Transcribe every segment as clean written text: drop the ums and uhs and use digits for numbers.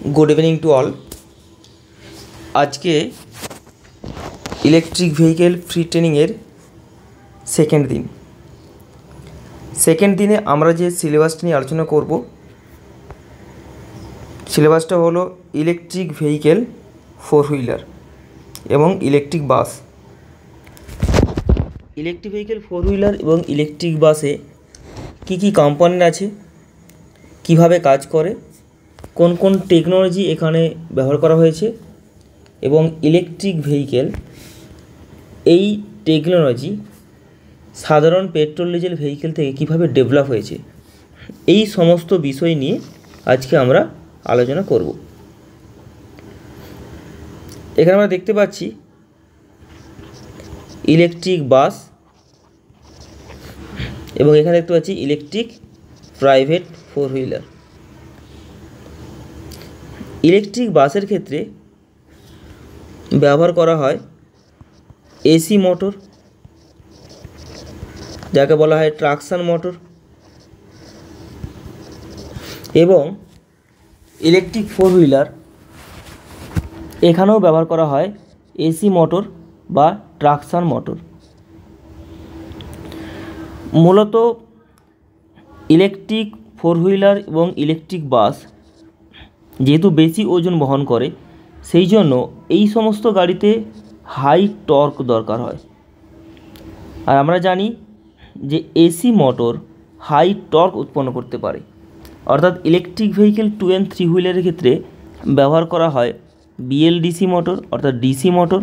Good evening to all. आज के electric vehicle free training second दिने आमरा जे सिलेबासटा निये आलोचना करब सिलेबासटा हलो इलेक्ट्रिक व्हीकल फोर हुइलार एवं electric bus. Electric vehicle four wheeler एवं इलेक्ट्रिक बासे की कम्पोनेंट आछे, किभाबे काज करे, কোন কোন টেকনোলজি এখানে ব্যবহার করা হয়েছে এবং ইলেকট্রিক ভেহিকেল এই টেকনোলজি সাধারণ পেট্রোল ডিজেল ভেহিকেল থেকে কিভাবে ডেভেলপ হয়েছে, এই সমস্ত বিষয় নিয়ে আজকে আমরা আলোচনা করব। এখানে আমরা দেখতে পাচ্ছি ইলেকট্রিক বাস এবং এখানে দেখতে পাচ্ছি electric private four wheeler. Electric बासर क्षेत्रे व्यवहार करा है एसी मोटर जाके बला है ट्रैक्शन मोटर एवं इलेक्ट्रिक फोर हुइलार एखानेও व्यवहार करा है एसी मोटर बा ट्रैक्शन मोटर। मूलत इलेक्ट्रिक फोर हुइलार एवं इलेक्ट्रिक बास जेहेतु बेशी ओजन बहन करे सेई जोन्नो एई समस्त गाड़ीते हाई टर्क दरकार हय। और आमरा जानी जे एसी मोटर हाई टर्क उत्पन्न करते पारे, अर्थात electric vehicle two and three हुइलारेर क्षेत्रे व्यवहार करा हय बीएलडीसी मोटर अर्थात डीसी मोटर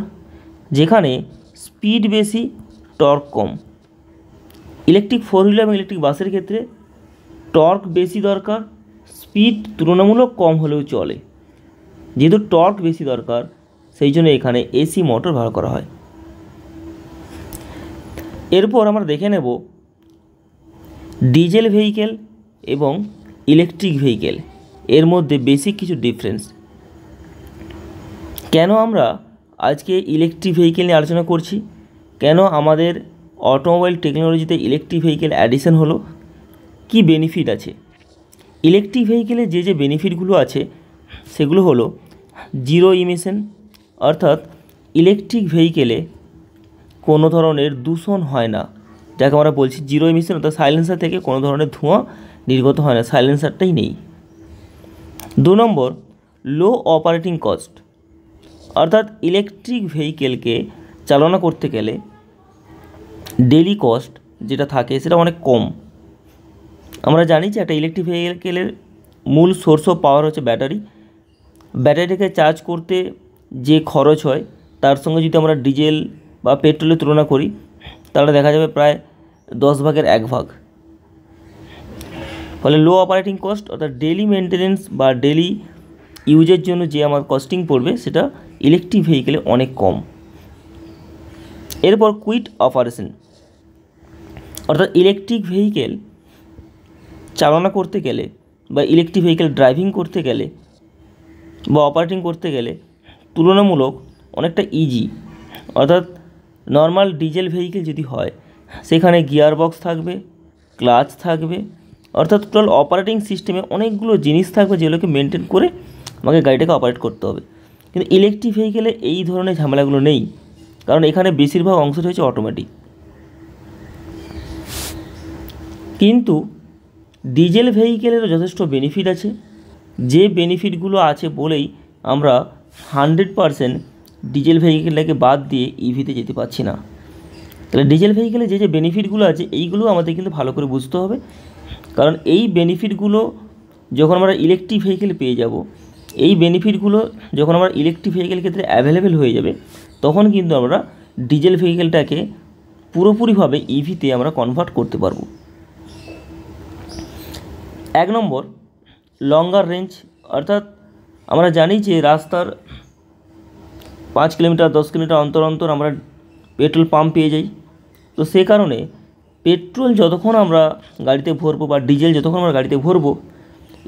जेखाने स्पीड बेशी टर्क कम। इलेक्ट्रिक फोर हुइलार और इलेक्ट्रिक बासेर क्षेत्रे टर्क बेशी दरकार, स्पीड तुलनामूलक कम हलेও चले। जेहेतु टर्क बेशी दरकार सेई जोन्नो एखाने एसी मोटर व्यवहार करा हय। एरपर आमरा देखे नेब डिजेल व्हीकल एवं इलेक्ट्रिक व्हीकल एर मध्य बेसिक किछु डिफारेंस। केन आमरा आज के इलेक्ट्रिक व्हीकल निये आलोचना करछि, केन आमादेर अटोमोबाइल टेक्नोलॉजीते इलेक्ट्रिक व्हीकल एडिशन हलो, कि बेनिफिट आछे। इलेक्ट्रिक व्हीकले जे बेनिफिटगुलो आछे सेगुलो हलो जिरो इमिशन अर्थात इलेक्ट्रिक व्हीकले कोनो धरनेर दूषण हय ना, जाके आमरा बोलछि जिरो इमिशन अर्थात साइलेंसार थेके कोनो धरनेर धुआं निर्गत हय ना, साइलेंसारटाई नेই। दो नम्बर लो अपारेटिंग कस्ट अर्थात इलेक्ट्रिक व्हीकलके चालना करते गेले डेली कस्ट जेटा थाके सेटा अनेक कम। আমরা জানি যে একটা ইলেকট্রিক ভেহিকেলের মূল সোর্স অফ পাওয়ার হচ্ছে ব্যাটারি। ব্যাটারিটাকে চার্জ করতে যে খরচ হয় তার সঙ্গে যদি আমরা ডিজেল বা পেট্রোলের তুলনা করি তাহলে দেখা যাবে প্রায় 10 ভাগের 1 ভাগ। ফলে লো অপারেটিং কস্ট অর্থাৎ ডেইলি মেনটেনেন্স বা ডেইলি ইউজের জন্য যে আমার কস্টিং পড়বে সেটা ইলেকট্রিক ভেহিকেলে অনেক কম। এরপর কুইক অপারেশন অর্থাৎ ইলেকট্রিক ভেহিকেল চালনা করতে গেলে বা ইলেকট্রিক ভেহিকেল ড্রাইভিং করতে গেলে বা অপারেটিং করতে গেলে তুলনামূলক অনেকটা ইজি। অর্থাৎ নর্মাল ডিজেল ভেহিকেল যদি হয় সেখানে গিয়ার বক্স থাকবে, ক্লাচ থাকবে, অর্থাৎ টোটাল অপারেটিং সিস্টেমে অনেকগুলো জিনিস থাকবে যেগুলোকে মেনটেন করে আমাকে গাড়িটাকে অপারেট করতে হবে। কিন্তু ইলেকট্রিক ভেহিকেলে এই ধরনের ঝামেলাগুলো নেই, কারণ এখানে বেশিরভাগ অংশটা হচ্ছে অটোমেটিক। কিন্তু ডিজেল ভেহিকেলেরও যথেষ্ট বেনিফিট আছে, যে বেনিফিটগুলো আছে বলেই আমরা 100% ডিজেল ভেহিকেলটাকে বাদ দিয়ে ইভিতে যেতে পারছি না। তাহলে ডিজেল ভেহিকেলে যে বেনিফিটগুলো আছে এইগুলো আমাদের কিন্তু ভালো করে বুঝতে হবে, কারণ এই বেনিফিটগুলো যখন আমরা ইলেকট্রিক ভেহিকেল পেয়ে যাব, এই বেনিফিটগুলো যখন আমরা ইলেকট্রিক ভেহিকেল ক্ষেত্রে অ্যাভেলেবেল হয়ে যাবে তখন কিন্তু আমরা ডিজেল ভেহিকেলটাকে পুরোপুরিভাবে ইভিতে আমরা কনভার্ট করতে পারবো। एक नम्बर लंगार रेंज अर्थात আমরা জানি যে রাস্তার 5 কিলোমিটার 10 কিলোমিটার অন্তর অন্তর আমরা পেট্রোল পাম্প পেয়ে যাই। তো সেই কারণে পেট্রোল যতক্ষণ আমরা গাড়িতে ভরবো বা ডিজেল যতক্ষণ আমরা গাড়িতে ভরবো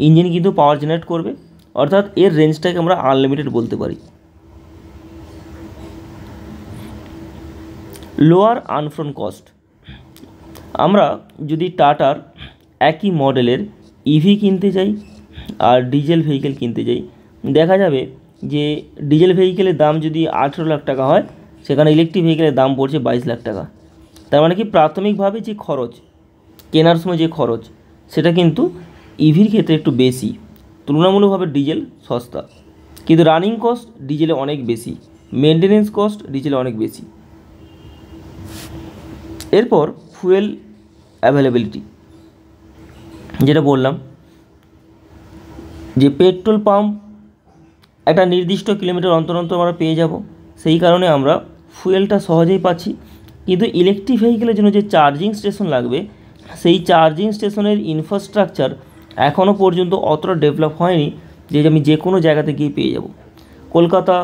ইঞ্জিন কিন্তু পাওয়ার জেনারেট করবে, অর্থাৎ এর রেঞ্জটাকে আমরা আনলিমিটেড বলতে পারি। লোয়ার আনফ্রন্ট কস্ট আমরা যদি টাটার একই মডেলের ইভি কিনতে যাই আর ডিজেল ভেহিকেল কিনতে যাই দেখা যাবে যে ডিজেল ভেহিকেলের দাম যদি 18 লাখ টাকা হয়, সেখানে ইলেকট্রিক ভেহিকেলের দাম পড়ছে 22 লাখ টাকা। তার মানে কি প্রাথমিকভাবে যে খরচ, কেনার সময় যে খরচ, সেটা কিন্তু ইভির ক্ষেত্রে একটু বেশি। তুলনামূলকভাবে ডিজেল সস্তা, কিন্তু রানিং কস্ট ডিজেলে অনেক বেশি, মেনটেনেন্স কস্ট ডিজেলে অনেক বেশি। এরপর ফুয়েল অ্যাভেলেবিলিটি, যেটা বললাম যে পেট্রোল পাম্প একটা নির্দিষ্ট কিলোমিটার অন্তর অন্তর আমরা পেয়ে যাব, সেই কারণে আমরা ফুয়েলটা সহজেই পাচ্ছি। কিন্তু ইলেকট্রিক ভেহিকেলের জন্য যে চার্জিং স্টেশন লাগবে, সেই চার্জিং স্টেশনের ইনফ্রাস্ট্রাকচার এখনও পর্যন্ত অতটা ডেভেলপ হয়নি যে আমি যে কোনো জায়গাতে গিয়ে পেয়ে যাব। কলকাতা,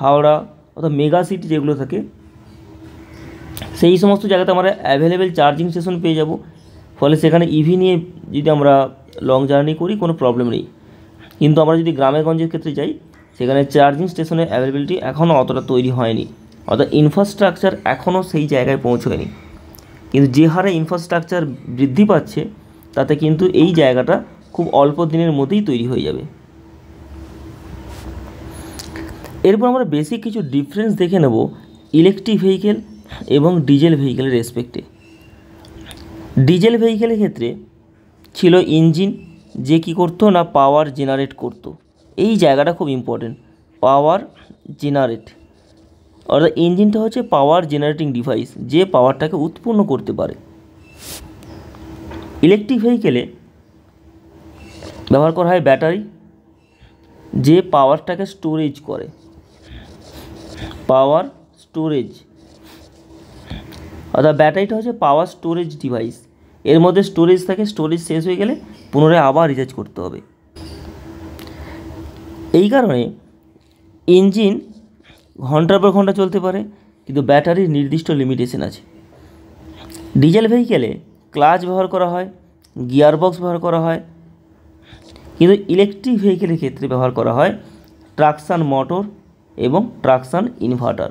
হাওড়া অথবা মেগা সিটি যেগুলো থাকে, সেই সমস্ত জায়গাতে আমরা অ্যাভেলেবেল চার্জিং স্টেশন পেয়ে যাব। ফলে সেখানে ইভি নিয়ে যদি আমরা লং জার্নি করি কোনো প্রবলেম নেই। কিন্তু আমরা যদি গ্রামে গঞ্জের ক্ষেত্রে যাই, সেখানে চার্জিং স্টেশনের অ্যাভেলেবিলিটি এখনও অতটা তৈরি হয়নি, অর্থাৎ ইনফ্রাস্ট্রাকচার এখনও সেই জায়গায় পৌঁছয়নি। কিন্তু যে হারে ইনফ্রাস্ট্রাকচার বৃদ্ধি পাচ্ছে, তাতে কিন্তু এই জায়গাটা খুব অল্প দিনের মধ্যেই তৈরি হয়ে যাবে। এরপর আমরা বেসিক কিছু ডিফারেন্স দেখে নেব ইলেকট্রিক ভেহিকেল এবং ডিজেল ভেহিকেলের রেসপেক্টে। ডিজেল ভেহিকেলের ক্ষেত্রে ছিল ইঞ্জিন, যে কী করতো না পাওয়ার জেনারেট করতো। এই জায়গাটা খুব ইম্পর্টেন্ট, পাওয়ার জেনারেট, অর্থাৎ ইঞ্জিনটা হচ্ছে পাওয়ার জেনারেটিং ডিভাইস, যে পাওয়ারটাকে উৎপন্ন করতে পারে। ইলেকট্রিক ভেহিকেলে ব্যবহার করা হয় ব্যাটারি, যে পাওয়ারটাকে স্টোরেজ করে, পাওয়ার স্টোরেজ, অর্থাৎ ব্যাটারিটা হচ্ছে পাওয়ার স্টোরেজ ডিভাইস। এর মধ্যে স্টোরেজ থাকে, স্টোরেজ শেষ হয়ে গেলে পুনরায় আবার রিচার্জ করতে হবে। এই কারণে ইঞ্জিন ঘন্টার পর ঘন্টা চলতে পারে, কিন্তু ব্যাটারির নির্দিষ্ট লিমিটেশন আছে। ডিজেল ভেহিকেলে ক্লাচ ব্যবহার করা হয়, গিয়ারবক্স ব্যবহার করা হয়, কিন্তু ইলেকট্রিক ভেহিকেলের ক্ষেত্রে ব্যবহার করা হয় ট্রাকশান মোটর এবং ট্রাকশান ইনভার্টার।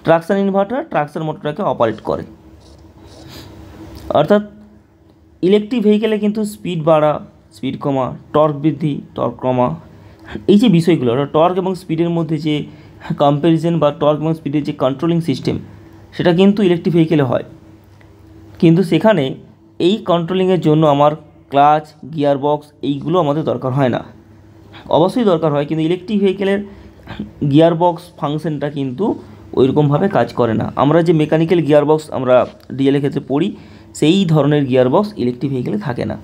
ট্রাকশান ইনভার্টার ট্রাকশান মোটরটাকে অপারেট করে। অর্থাৎ ইলেকট্রিক ভেহিকেলে কিন্তু স্পিড বাড়া, স্পিড কমা, টর্ক বৃদ্ধি, টর্ক কমা, এই যে বিষয়গুলো, অর্থাৎ টর্ক এবং স্পিডের মধ্যে যে কম্প্যারিজন বা টর্ক এবং স্পিডের যে কন্ট্রোলিং সিস্টেম, সেটা কিন্তু ইলেকট্রিক ভেহিকেলে হয়। কিন্তু সেখানে এই কন্ট্রোলিংয়ের জন্য আমার ক্লাচ, গিয়ারবক্স এইগুলো আমাদের দরকার হয় না। অবশ্যই দরকার হয়, কিন্তু ইলেকট্রিক ভেহিকেলের গিয়ারবক্স ফাংশনটা কিন্তু ওইরকমভাবে কাজ করে না। আমরা যে মেকানিক্যাল গিয়ারবক্স আমরা ডিজেলের ক্ষেত্রে পড়ি, সেই ধরনের গিয়ারবক্স ইলেকট্রিক ভেহিকেলে থাকে না।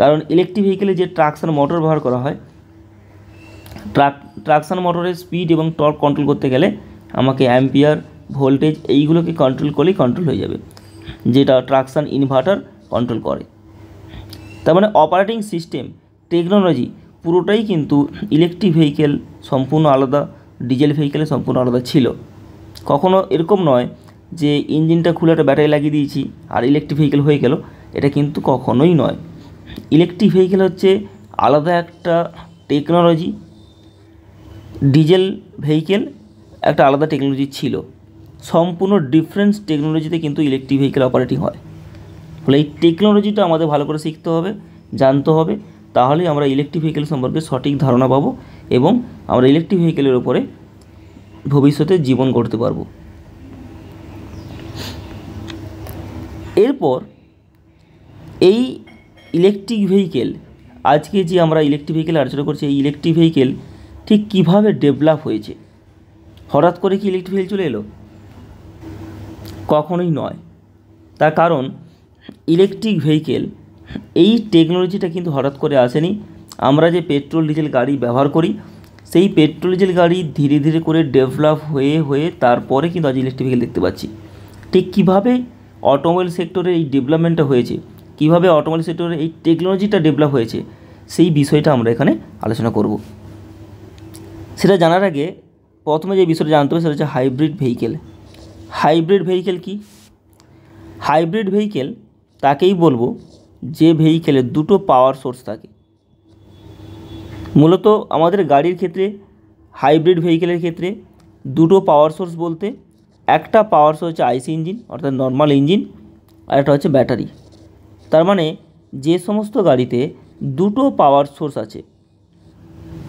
কারণ ইলেকট্রিক ভেহিকেলে যে ট্রাকশান মোটর ব্যবহার করা হয়, ট্রাকশান মোটরের স্পিড এবং টর্ক কন্ট্রোল করতে গেলে আমাকে অ্যাম্পিয়ার, ভোল্টেজ এইগুলোকে কন্ট্রোল করলেই কন্ট্রোল হয়ে যাবে, যেটা ট্রাকশান ইনভার্টার কন্ট্রোল করে। তার মানে অপারেটিং সিস্টেম, টেকনোলজি পুরোটাই কিন্তু ইলেকট্রিক ভেহিকেল সম্পূর্ণ আলাদা, ডিজেল ভেহিকেলে সম্পূর্ণ আলাদা ছিল। কখনো এরকম নয় যে ইঞ্জিনটা খুলে একটা ব্যাটারি লাগিয়ে দিয়েছি আর ইলেকট্রিক ভেহিকেল হয়ে গেল, এটা কিন্তু কখনোই নয়। ইলেকট্রিক ভেহিকেল হচ্ছে আলাদা একটা টেকনোলজি, ডিজেল ভেহিকেল একটা আলাদা টেকনোলজি ছিল। সম্পূর্ণ ডিফারেন্স টেকনোলজিতে কিন্তু ইলেকট্রিক ভেহিকেল অপারেটিং হয়। ফলে এই টেকনোলজিটা আমাদের ভালো করে শিখতে হবে, জানতে হবে, তাহলেই আমরা ইলেকট্রিক ভেহিকেল সম্পর্কে সঠিক ধারণা পাবো এবং আমরা ইলেকট্রিক ভেহিকেলের উপরে ভবিষ্যতে জীবন গড়তে পারবো। এরপর এই ইলেকট্রিক ভেহিকেল, আজকে যে আমরা ইলেকট্রিক ভেহিকেল আলোচনা করছি, এই ইলেকট্রিক ভেহিকেল ঠিক কীভাবে ডেভেলপ হয়েছে। হঠাৎ করে কি ইলেকট্রিক ভেহিকেল চলে এলো? কখনোই নয়। তার কারণ ইলেকট্রিক ভেহিকেল এই টেকনোলজিটা কিন্তু হঠাৎ করে আসেনি। আমরা যে পেট্রোল ডিজেল গাড়ি ব্যবহার করি, সেই পেট্রোল ডিজেল গাড়ি ধীরে ধীরে করে ডেভেলপ হয়ে হয়ে তারপরে কিন্তু আজ ইলেকট্রিক ভেহিকেল দেখতে পাচ্ছি। ঠিক কীভাবে অটোমোবাইল সেক্টরে এই ডেভেলপমেন্টটা হয়েছে, কীভাবে অটোমোবাইল সেক্টরে এই টেকনোলজিটা ডেভেলপ হয়েছে, সেই বিষয়টা আমরা এখানে আলোচনা করব। সেটা জানার আগে প্রথমে যে বিষয়টা জানতে হবে সেটা হচ্ছে হাইব্রিড ভেহিকেল। হাইব্রিড ভেহিকেল কি? হাইব্রিড ভেহিকেল তাকেই বলবো যে ভেহিকেলে দুটো পাওয়ার সোর্স থাকে। মূলত আমাদের গাড়ির ক্ষেত্রে, হাইব্রিড ভেহিকেলের ক্ষেত্রে দুটো পাওয়ার সোর্স বলতে একটা পাওয়ার সোর্স হচ্ছে আইসি ইঞ্জিন অর্থাৎ নর্মাল ইঞ্জিন, আর একটা হচ্ছে ব্যাটারি। তার মানে যে সমস্ত গাড়িতে দুটো পাওয়ার সোর্স আছে,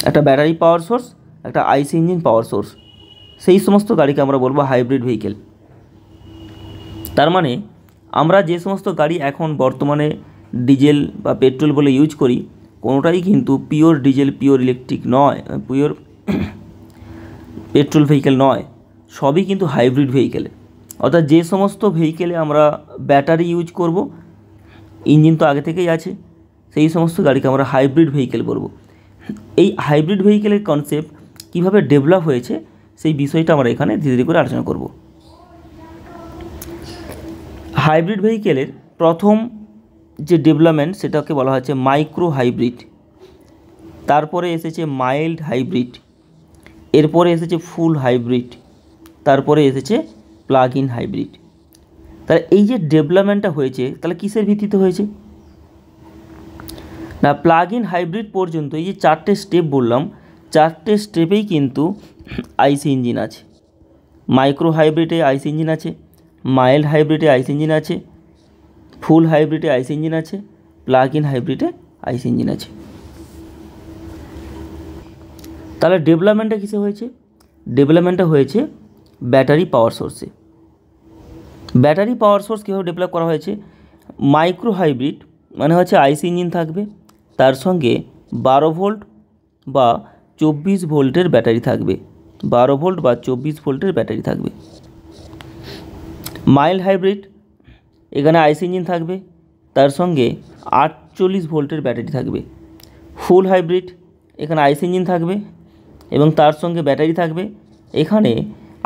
একটা ব্যাটারি পাওয়ার সোর্স, একটা আইসি ইঞ্জিন পাওয়ার সোর্স, সেই সমস্ত গাড়িকে আমরা বলবো হাইব্রিড ভেহিকেল। তার মানে আমরা যে সমস্ত গাড়ি এখন বর্তমানে ডিজেল বা পেট্রোল বলে ইউজ করি, কোনোটাই কিন্তু পিওর ডিজেল, পিওর ইলেকট্রিক নয়, পিওর পেট্রোল ভেহিকেল নয়, সবই কিন্তু হাইব্রিড ভেহিকেলে। অর্থাৎ যে সমস্ত ভেহিকেলে আমরা ব্যাটারি ইউজ করব, ইঞ্জিন তো আগে থেকেই আছে, সেই সমস্ত গাড়িকে আমরা হাইব্রিড ভেহিকেল বলবো। এই হাইব্রিড ভেহিকেলের কনসেপ্ট কীভাবে ডেভেলপ হয়েছে সেই বিষয়টা আমরা এখানে ধীরে ধীরে করে আলোচনা করব। হাইব্রিড ভেহিকেলের প্রথম যে ডেভেলপমেন্ট সেটাকে বলা হচ্ছে মাইক্রো হাইব্রিড, তারপরে এসেছে মাইল্ড হাইব্রিড, এরপরে এসেছে ফুল হাইব্রিড, তারপরে এসেছে প্লাগ ইন হাইব্রিড। তাহলে এই যে ডেভেলপমেন্টটা হয়েছে তাহলে কিসের ভিত্তিতে হয়েছে না, প্লাগ ইন হাইব্রিড পর্যন্ত এই যে 4টে স্টেপ বললাম, 4টে স্টেপেই কিন্তু আইসি ইঞ্জিন আছে। মাইক্রো হাইব্রিডে আইসি ইঞ্জিন আছে, মাইল্ড হাইব্রিডে আইসি ইঞ্জিন আছে, ফুল হাইব্রিডে আইসি ইঞ্জিন আছে, প্লাগ ইন হাইব্রিডে আইসি ইঞ্জিন আছে। তাহলে ডেভেলপমেন্টটা কিসে হয়েছে? ডেভেলপমেন্টটা হয়েছে ব্যাটারি পাওয়ার সোর্সে। ব্যাটারি পাওয়ার সোর্স কীভাবে ডেভেলপ করা হয়েছে? মাইক্রো হাইব্রিড মানে হচ্ছে আইসি ইঞ্জিন থাকবে, তার সঙ্গে 12 ভোল্ট বা 24 ভোল্টের ব্যাটারি থাকবে, 12 ভোল্ট বা 24 ভোল্টের ব্যাটারি থাকবে। মাইল্ড হাইব্রিড, এখানে আইসি ইঞ্জিন থাকবে, তার সঙ্গে 48 ভোল্টের ব্যাটারি থাকবে। ফুল হাইব্রিড, এখানে আইসি ইঞ্জিন থাকবে এবং তার সঙ্গে ব্যাটারি থাকবে। এখানে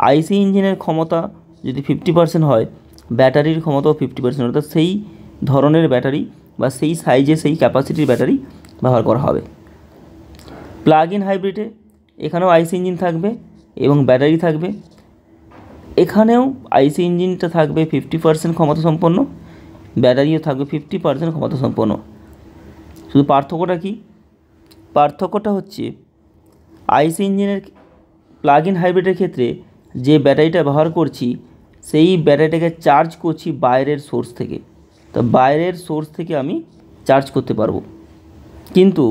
আইসি ইঞ্জিনের ক্ষমতা যদি 50% হয়, ব্যাটারির ক্ষমতাও 50%, অর্থাৎ সেই ধরনের ব্যাটারি বা সেই সাইজে সেই ক্যাপাসিটির ব্যাটারি ব্যবহার করা হবে। প্লাগ ইন হাইব্রিডে এখানেও আইসি ইঞ্জিন থাকবে এবং ব্যাটারি থাকবে, এখানেও আইসি ইঞ্জিনটা থাকবে 50% ক্ষমতা সম্পন্ন, ব্যাটারিও থাকবে 50% ক্ষমতা সম্পন্ন। শুধু পার্থক্যটা কি? পার্থক্যটা হচ্ছে আইসি ইঞ্জিনের প্লাগ ইন হাইব্রিডের ক্ষেত্রে যে ব্যাটারিটা ব্যবহার করছি সেই ব্যাটারিটাকে চার্জ করছি বাইরের সোর্স থেকে, তো বাইরের সোর্স থেকে আমি চার্জ করতে পারবো। কিন্তু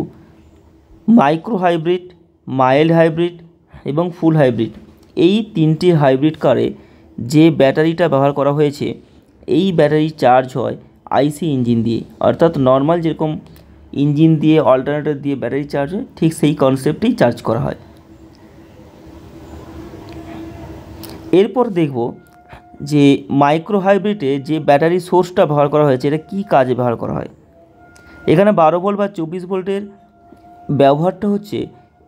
মাইক্রো হাইব্রিড, মাইল্ড হাইব্রিড এবং ফুল হাইব্রিড, এই 3টি হাইব্রিড কারে যে ব্যাটারিটা ব্যবহার করা হয়েছে এই ব্যাটারি চার্জ হয় আইসি ইঞ্জিন দিয়ে, অর্থাৎ নর্মাল যেরকম ইঞ্জিন দিয়ে অল্টারনেটর দিয়ে ব্যাটারি চার্জ হয় ঠিক সেই কনসেপ্টেই চার্জ করা হয়। এরপর দেখব যে মাইক্রো হাইব্রিডে যে ব্যাটারি সোর্সটা ব্যবহার করা হয়েছে এটা কী কাজে ব্যবহার করা হয়। এখানে 12 ভোল্ট বা 24 ভোল্টের ব্যবহারটা হচ্ছে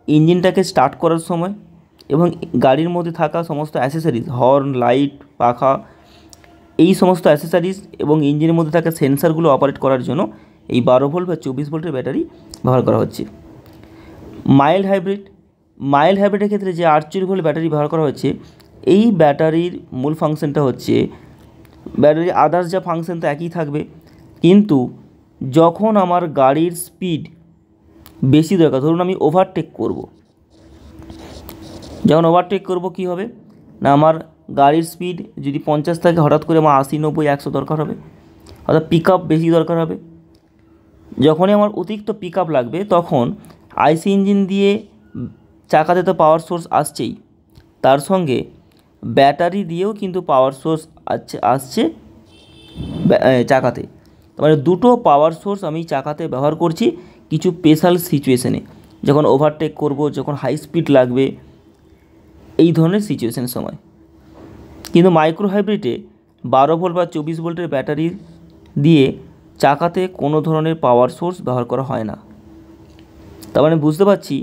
ইঞ্জিনটাকে স্টার্ট করার সময় এবং গাড়ির মধ্যে থাকা সমস্ত অ্যাসেসরিজ, হর্ন, লাইট, পাখা, এই সমস্ত অ্যাসেসরিজ এবং ইঞ্জিনের মধ্যে থাকা সেন্সারগুলো অপারেট করার জন্য এই 12 ভোল্ট বা 24 ভোল্টের ব্যাটারি ব্যবহার করা হচ্ছে। মাইল্ড হাইব্রিডের ক্ষেত্রে যে 48 ভোল্ট ব্যাটারি ব্যবহার করা হচ্ছে, এই ব্যাটারির মূল ফাংশনটা হচ্ছে ব্যাটারির আদার্স যা ফাংশন তো একই থাকবে, কিন্তু যখন আমার গাড়ির স্পিড বেশি দরকার, ধরুন আমি ওভারটেক করব, যখন ওভারটেক করব কী হবে না, আমার গাড়ির স্পিড যদি 50 থাকে হঠাৎ করে আমার 80, 90, 100 দরকার হবে, অর্থাৎ পিক আপ বেশি দরকার হবে। যখনই আমার অতিরিক্ত পিক আপ লাগবে তখন আইসি ইঞ্জিন দিয়ে চাকাতে তো পাওয়ার সোর্স আসছেই, তার সঙ্গে ব্যাটারি দিয়েও কিন্তু পাওয়ার সোর্স আসছে চাকাতে। মানে দুটো পাওয়ার সোর্স আমি চাকাতে ব্যবহার করছি কিছু স্পেশাল সিচুয়েশনে, যখন ওভারটেক করব, যখন হাই স্পিড লাগবে, এই ধরনের সিচুয়েশনের সময়। কিন্তু মাইক্রো হাইব্রিডে 12 ভোল্ট বা 24 ভোল্টের ব্যাটারি দিয়ে চাকাতে কোনো ধরনের পাওয়ার সোর্স ব্যবহার করা হয় না। তার মানে বুঝতে পারছি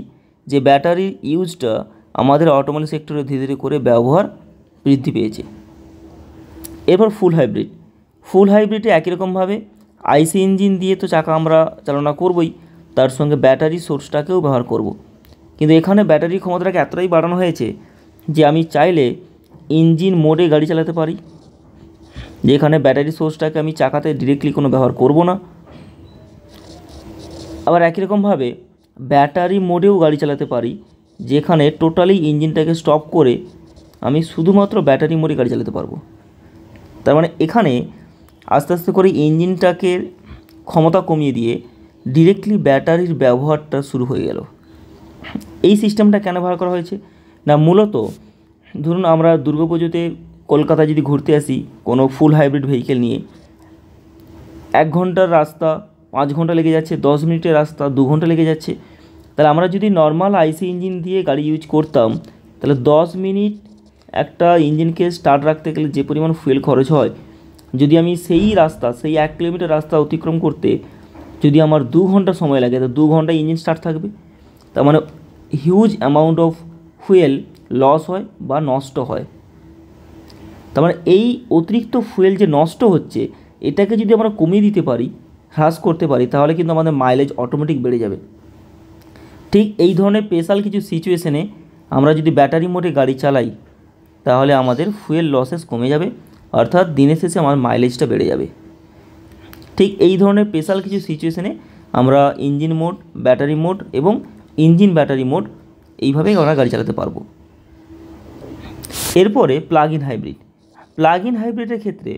যে ব্যাটারির ইউজটা আমাদের অটোমোবাইল সেক্টরে ধীরে ধীরে করে ব্যবহার বৃদ্ধি পেয়েছে। এরপর ফুল হাইব্রিডে একই রকমভাবে আইসি ইঞ্জিন দিয়ে তো চাকা আমরা চালনা করবই, তার সঙ্গে ব্যাটারি সোর্সটাকেও ব্যবহার করব। কিন্তু এখানে ব্যাটারির ক্ষমতাটাকে এতটাই বাড়ানো হয়েছে যে আমি চাইলে ইঞ্জিন মোডে গাড়ি চালাতে পারি, যেখানে ব্যাটারি সোর্সটাকে আমি চাকাতে ডিরেক্টলি কোনো ব্যবহার করব না। আবার একই রকমভাবে ব্যাটারি মোডেও গাড়ি চালাতে পারি, যেখানে টোটালি ইঞ্জিনটাকে স্টপ করে আমি শুধুমাত্র ব্যাটারি মোডে গাড়ি চালাতে পারবো। তার মানে এখানে আস্তে আস্তে করে ইঞ্জিনটাকে ক্ষমতা কমিয়ে দিয়ে ডিরেক্টলি ব্যাটারির ব্যবহারটা শুরু হয়ে গেল। এই সিস্টেমটা কেন ব্যবহার করা হয়েছে না, মূলত ধরুন আমরা দুর্গাপুজোতে কলকাতা যদি ঘুরতে আসি কোনো ফুল হাইব্রিড ভেহিকেল নিয়ে, 1 ঘন্টার রাস্তা 5 ঘন্টা লেগে যাচ্ছে, 10 মিনিটের রাস্তা 2 ঘন্টা লেগে যাচ্ছে। তাহলে আমরা যদি নর্মাল আইসি ইঞ্জিন দিয়ে গাড়ি ইউজ করতাম, তাহলে 10 মিনিট একটা ইঞ্জিনকে স্টার্ট রাখতে গেলে যে পরিমাণ ফুয়েল খরচ হয়, যদি আমি সেই 1 কিলোমিটার রাস্তা অতিক্রম করতে যদি আমার 2 ঘন্টা সময় লাগে, তো 2 ঘন্টা ইঞ্জিন স্টার্ট থাকবে। তার মানে huge amount of fuel loss হয় বা নষ্ট হয়। তার মানে এই অতিরিক্ত ফুয়েল যে নষ্ট হচ্ছে, এটাকে যদি আমরা কমিয়ে দিতে পারি, হ্রাস করতে পারি, তাহলে কিন্তু আমাদের মাইলেজ অটোমেটিক বেড়ে যাবে। ঠিক এই ধরনের স্পেশাল কিছু সিচুয়েশনে আমরা যদি ব্যাটারি মোডে গাড়ি চালাই, তাহলে আমাদের ফুয়েল লসেস কমে যাবে, অর্থাৎ দিনের শেষে আমার মাইলেজটা বেড়ে যাবে। ঠিক এই ধরনের স্পেশাল কিছু সিচুয়েশনে আমরা ইঞ্জিন মোড, ব্যাটারি মোড এবং ইঞ্জিন ব্যাটারি মোড এইভাবেই আমরা গাড়ি চালাতে পারবো। এরপরে plug in hybrid. Plug in হাইব্রিডের ক্ষেত্রে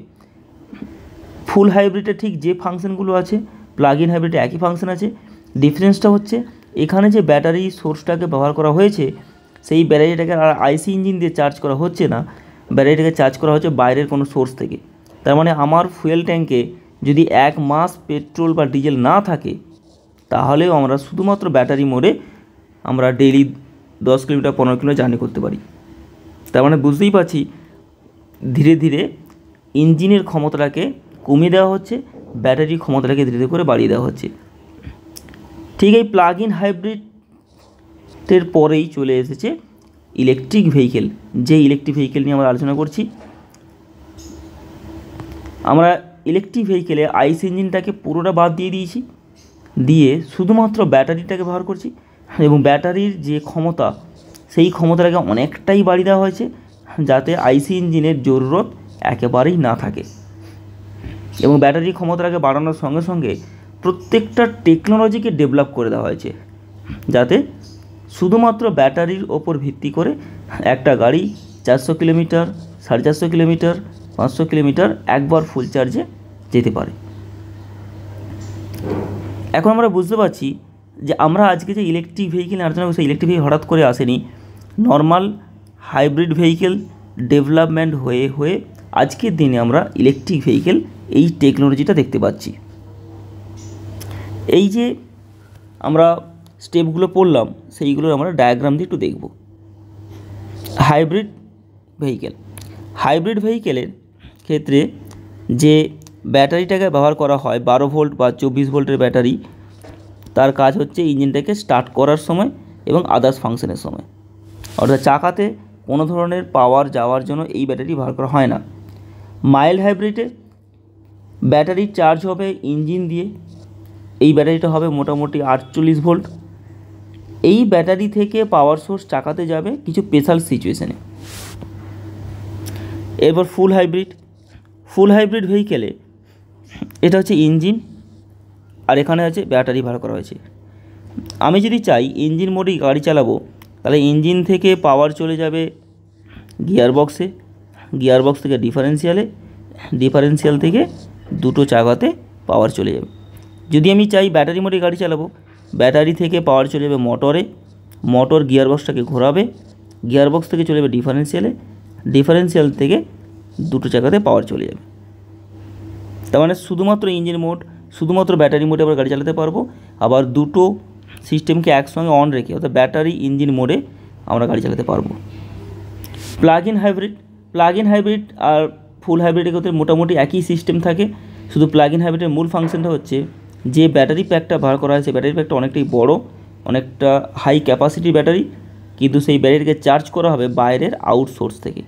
ফুল হাইব্রিডে ঠিক যে ফাংশনগুলো আছে প্লাগ ইন হাইব্রিডে একই ফাংশন আছে। ডিফারেন্সটা হচ্ছে এখানে যে ব্যাটারি সোর্সটাকে ব্যবহার করা হয়েছে, সেই ব্যাটারিটাকে আর আইসি ইঞ্জিন দিয়ে চার্জ করা হচ্ছে না, ব্যাটারিটাকে চার্জ করা হচ্ছে বাইরের কোনো সোর্স থেকে। তার মানে আমার ফুয়েল ট্যাঙ্কে যদি 1 মাস পেট্রোল বা ডিজেল না থাকে, তাহলেও আমরা শুধুমাত্র ব্যাটারি মোডে আমরা ডেইলি 10 কিলোমিটার 15 কিলোমিটার জার্নি করতে পারি। তার মানে বুঝতেই পারছি ধীরে ধীরে ইঞ্জিনের ক্ষমতাটাকে কমিয়ে দেওয়া হচ্ছে, ব্যাটারির ক্ষমতাটাকে ধীরে ধীরে করে বাড়িয়ে দেওয়া হচ্ছে। ঠিক এই প্লাগ ইন হাইব্রিডের পরেই চলে এসেছে ইলেকট্রিক ভেহিকেল। যে ইলেকট্রিক ভেহিকেল নিয়ে আমরা আলোচনা করছি, আমরা ইলেকট্রিক ভেহিকেলে আইস ইঞ্জিনটাকে পুরোটা বাদ দিয়ে দিয়েছি, দিয়ে শুধুমাত্র ব্যাটারিটাকে ব্যবহার করছি, এবং ব্যাটারির যে ক্ষমতা সেই ক্ষমতাটাকে অনেকটাই বাড়িয়ে দেওয়া হয়েছে, যাতে আইসি ইঞ্জিনের জরুরত একেবারেই না থাকে। এবং ব্যাটারির ক্ষমতাটাকে বাড়ানোর সঙ্গে সঙ্গে প্রত্যেকটা টেকনোলজিকে ডেভেলপ করে দেওয়া হয়েছে, যাতে শুধুমাত্র ব্যাটারির ওপর ভিত্তি করে একটা গাড়ি 400 কিলোমিটার, 450 কিলোমিটার, 500 কিলোমিটার একবার ফুল চার্জে যেতে পারে। এখন আমরা বুঝতে পারছি যে আমরা আজকে যে ইলেকট্রিক ভেহিকেল আলোচনা করছি, ইলেকট্রিক ভেহিকেল হঠাৎ করে আসেনি, নর্মাল হাইব্রিড ভেহিকেল ডেভেলপমেন্ট হয়ে হয়ে আজকের দিনে আমরা ইলেকট্রিক ভেহিকেল এই টেকনোলজিটা দেখতে পাচ্ছি। এই যে আমরা স্টেপগুলো পড়লাম, সেইগুলোর আমরা ডায়াগ্রাম দিয়ে একটু দেখব। হাইব্রিড ভেহিকেলের ক্ষেত্রে যে ব্যাটারিটাকে ব্যবহার করা হয় 12 ভোল্ট বা 24 ভোল্টের ব্যাটারি, তার কাজ হচ্ছে ইঞ্জিনটাকে স্টার্ট করার সময় এবং আদার্স ফাংশনের সময়। অর্থাৎ চাকাতে কোনো ধরনের পাওয়ার যাওয়ার জন্য এই ব্যাটারি ব্যবহার করা হয় না। মাইল্ড হাইব্রিডে ব্যাটারি চার্জ হবে ইঞ্জিন দিয়ে, এই ব্যাটারিটা হবে মোটামুটি 48 ভোল্ট। এই ব্যাটারি থেকে পাওয়ার সোর্স চাকাতে যাবে কিছু স্পেশাল সিচুয়েশনে। এরপর ফুল হাইব্রিড ভেহিকেলে এটা হচ্ছে ইঞ্জিন, আর এখানে আছে ব্যাটারি ব্যবহার করা হয়েছে। আমি যদি চাই ইঞ্জিন মোডেই গাড়ি চালাবো, তাহলে ইঞ্জিন থেকে পাওয়ার চলে যাবে গিয়ারবক্সে, গিয়ারবক্স থেকে ডিফারেন্সিয়াল থেকে দুটো চাকাতে পাওয়ার চলে যাবে। যদি আমি চাই ব্যাটারি মোডে গাড়ি চালাবো, ব্যাটারি থেকে পাওয়ার চলে যাবে মোটরে, মোটর গিয়ারবক্সটাকে ঘোরাবে, গিয়ারবক্স থেকে চলে যাবে ডিফারেন্সিয়াল থেকে দুটো চাকাতে পাওয়ার চলে যাবে। তার মানে শুধুমাত্র ইঞ্জিন মোড, শুধুমাত্র ব্যাটারি মোডে আমরা গাড়ি চালাতে পারবো। আবার দুটো সিস্টেমকে একসঙ্গে অন রেখে, অর্থাৎ ব্যাটারি ইঞ্জিন মোডে আমরা গাড়ি চালাতে পারবো। প্লাগ ইন হাইব্রিড আর ফুল হাইব্রিডের ক্ষেত্রে মোটামুটি একই সিস্টেম থাকে, শুধু প্লাগ ইন হাইব্রিডের মূল ফাংশনটা হচ্ছে যে ব্যাটারি প্যাকটা ব্যবহার করা হয়েছে, ব্যাটারি প্যাকটা অনেকটাই বড়, অনেকটা হাই ক্যাপাসিটির ব্যাটারি, কিন্তু সেই ব্যাটারিকে চার্জ করা হবে বাইরের আউটসোর্স থেকে,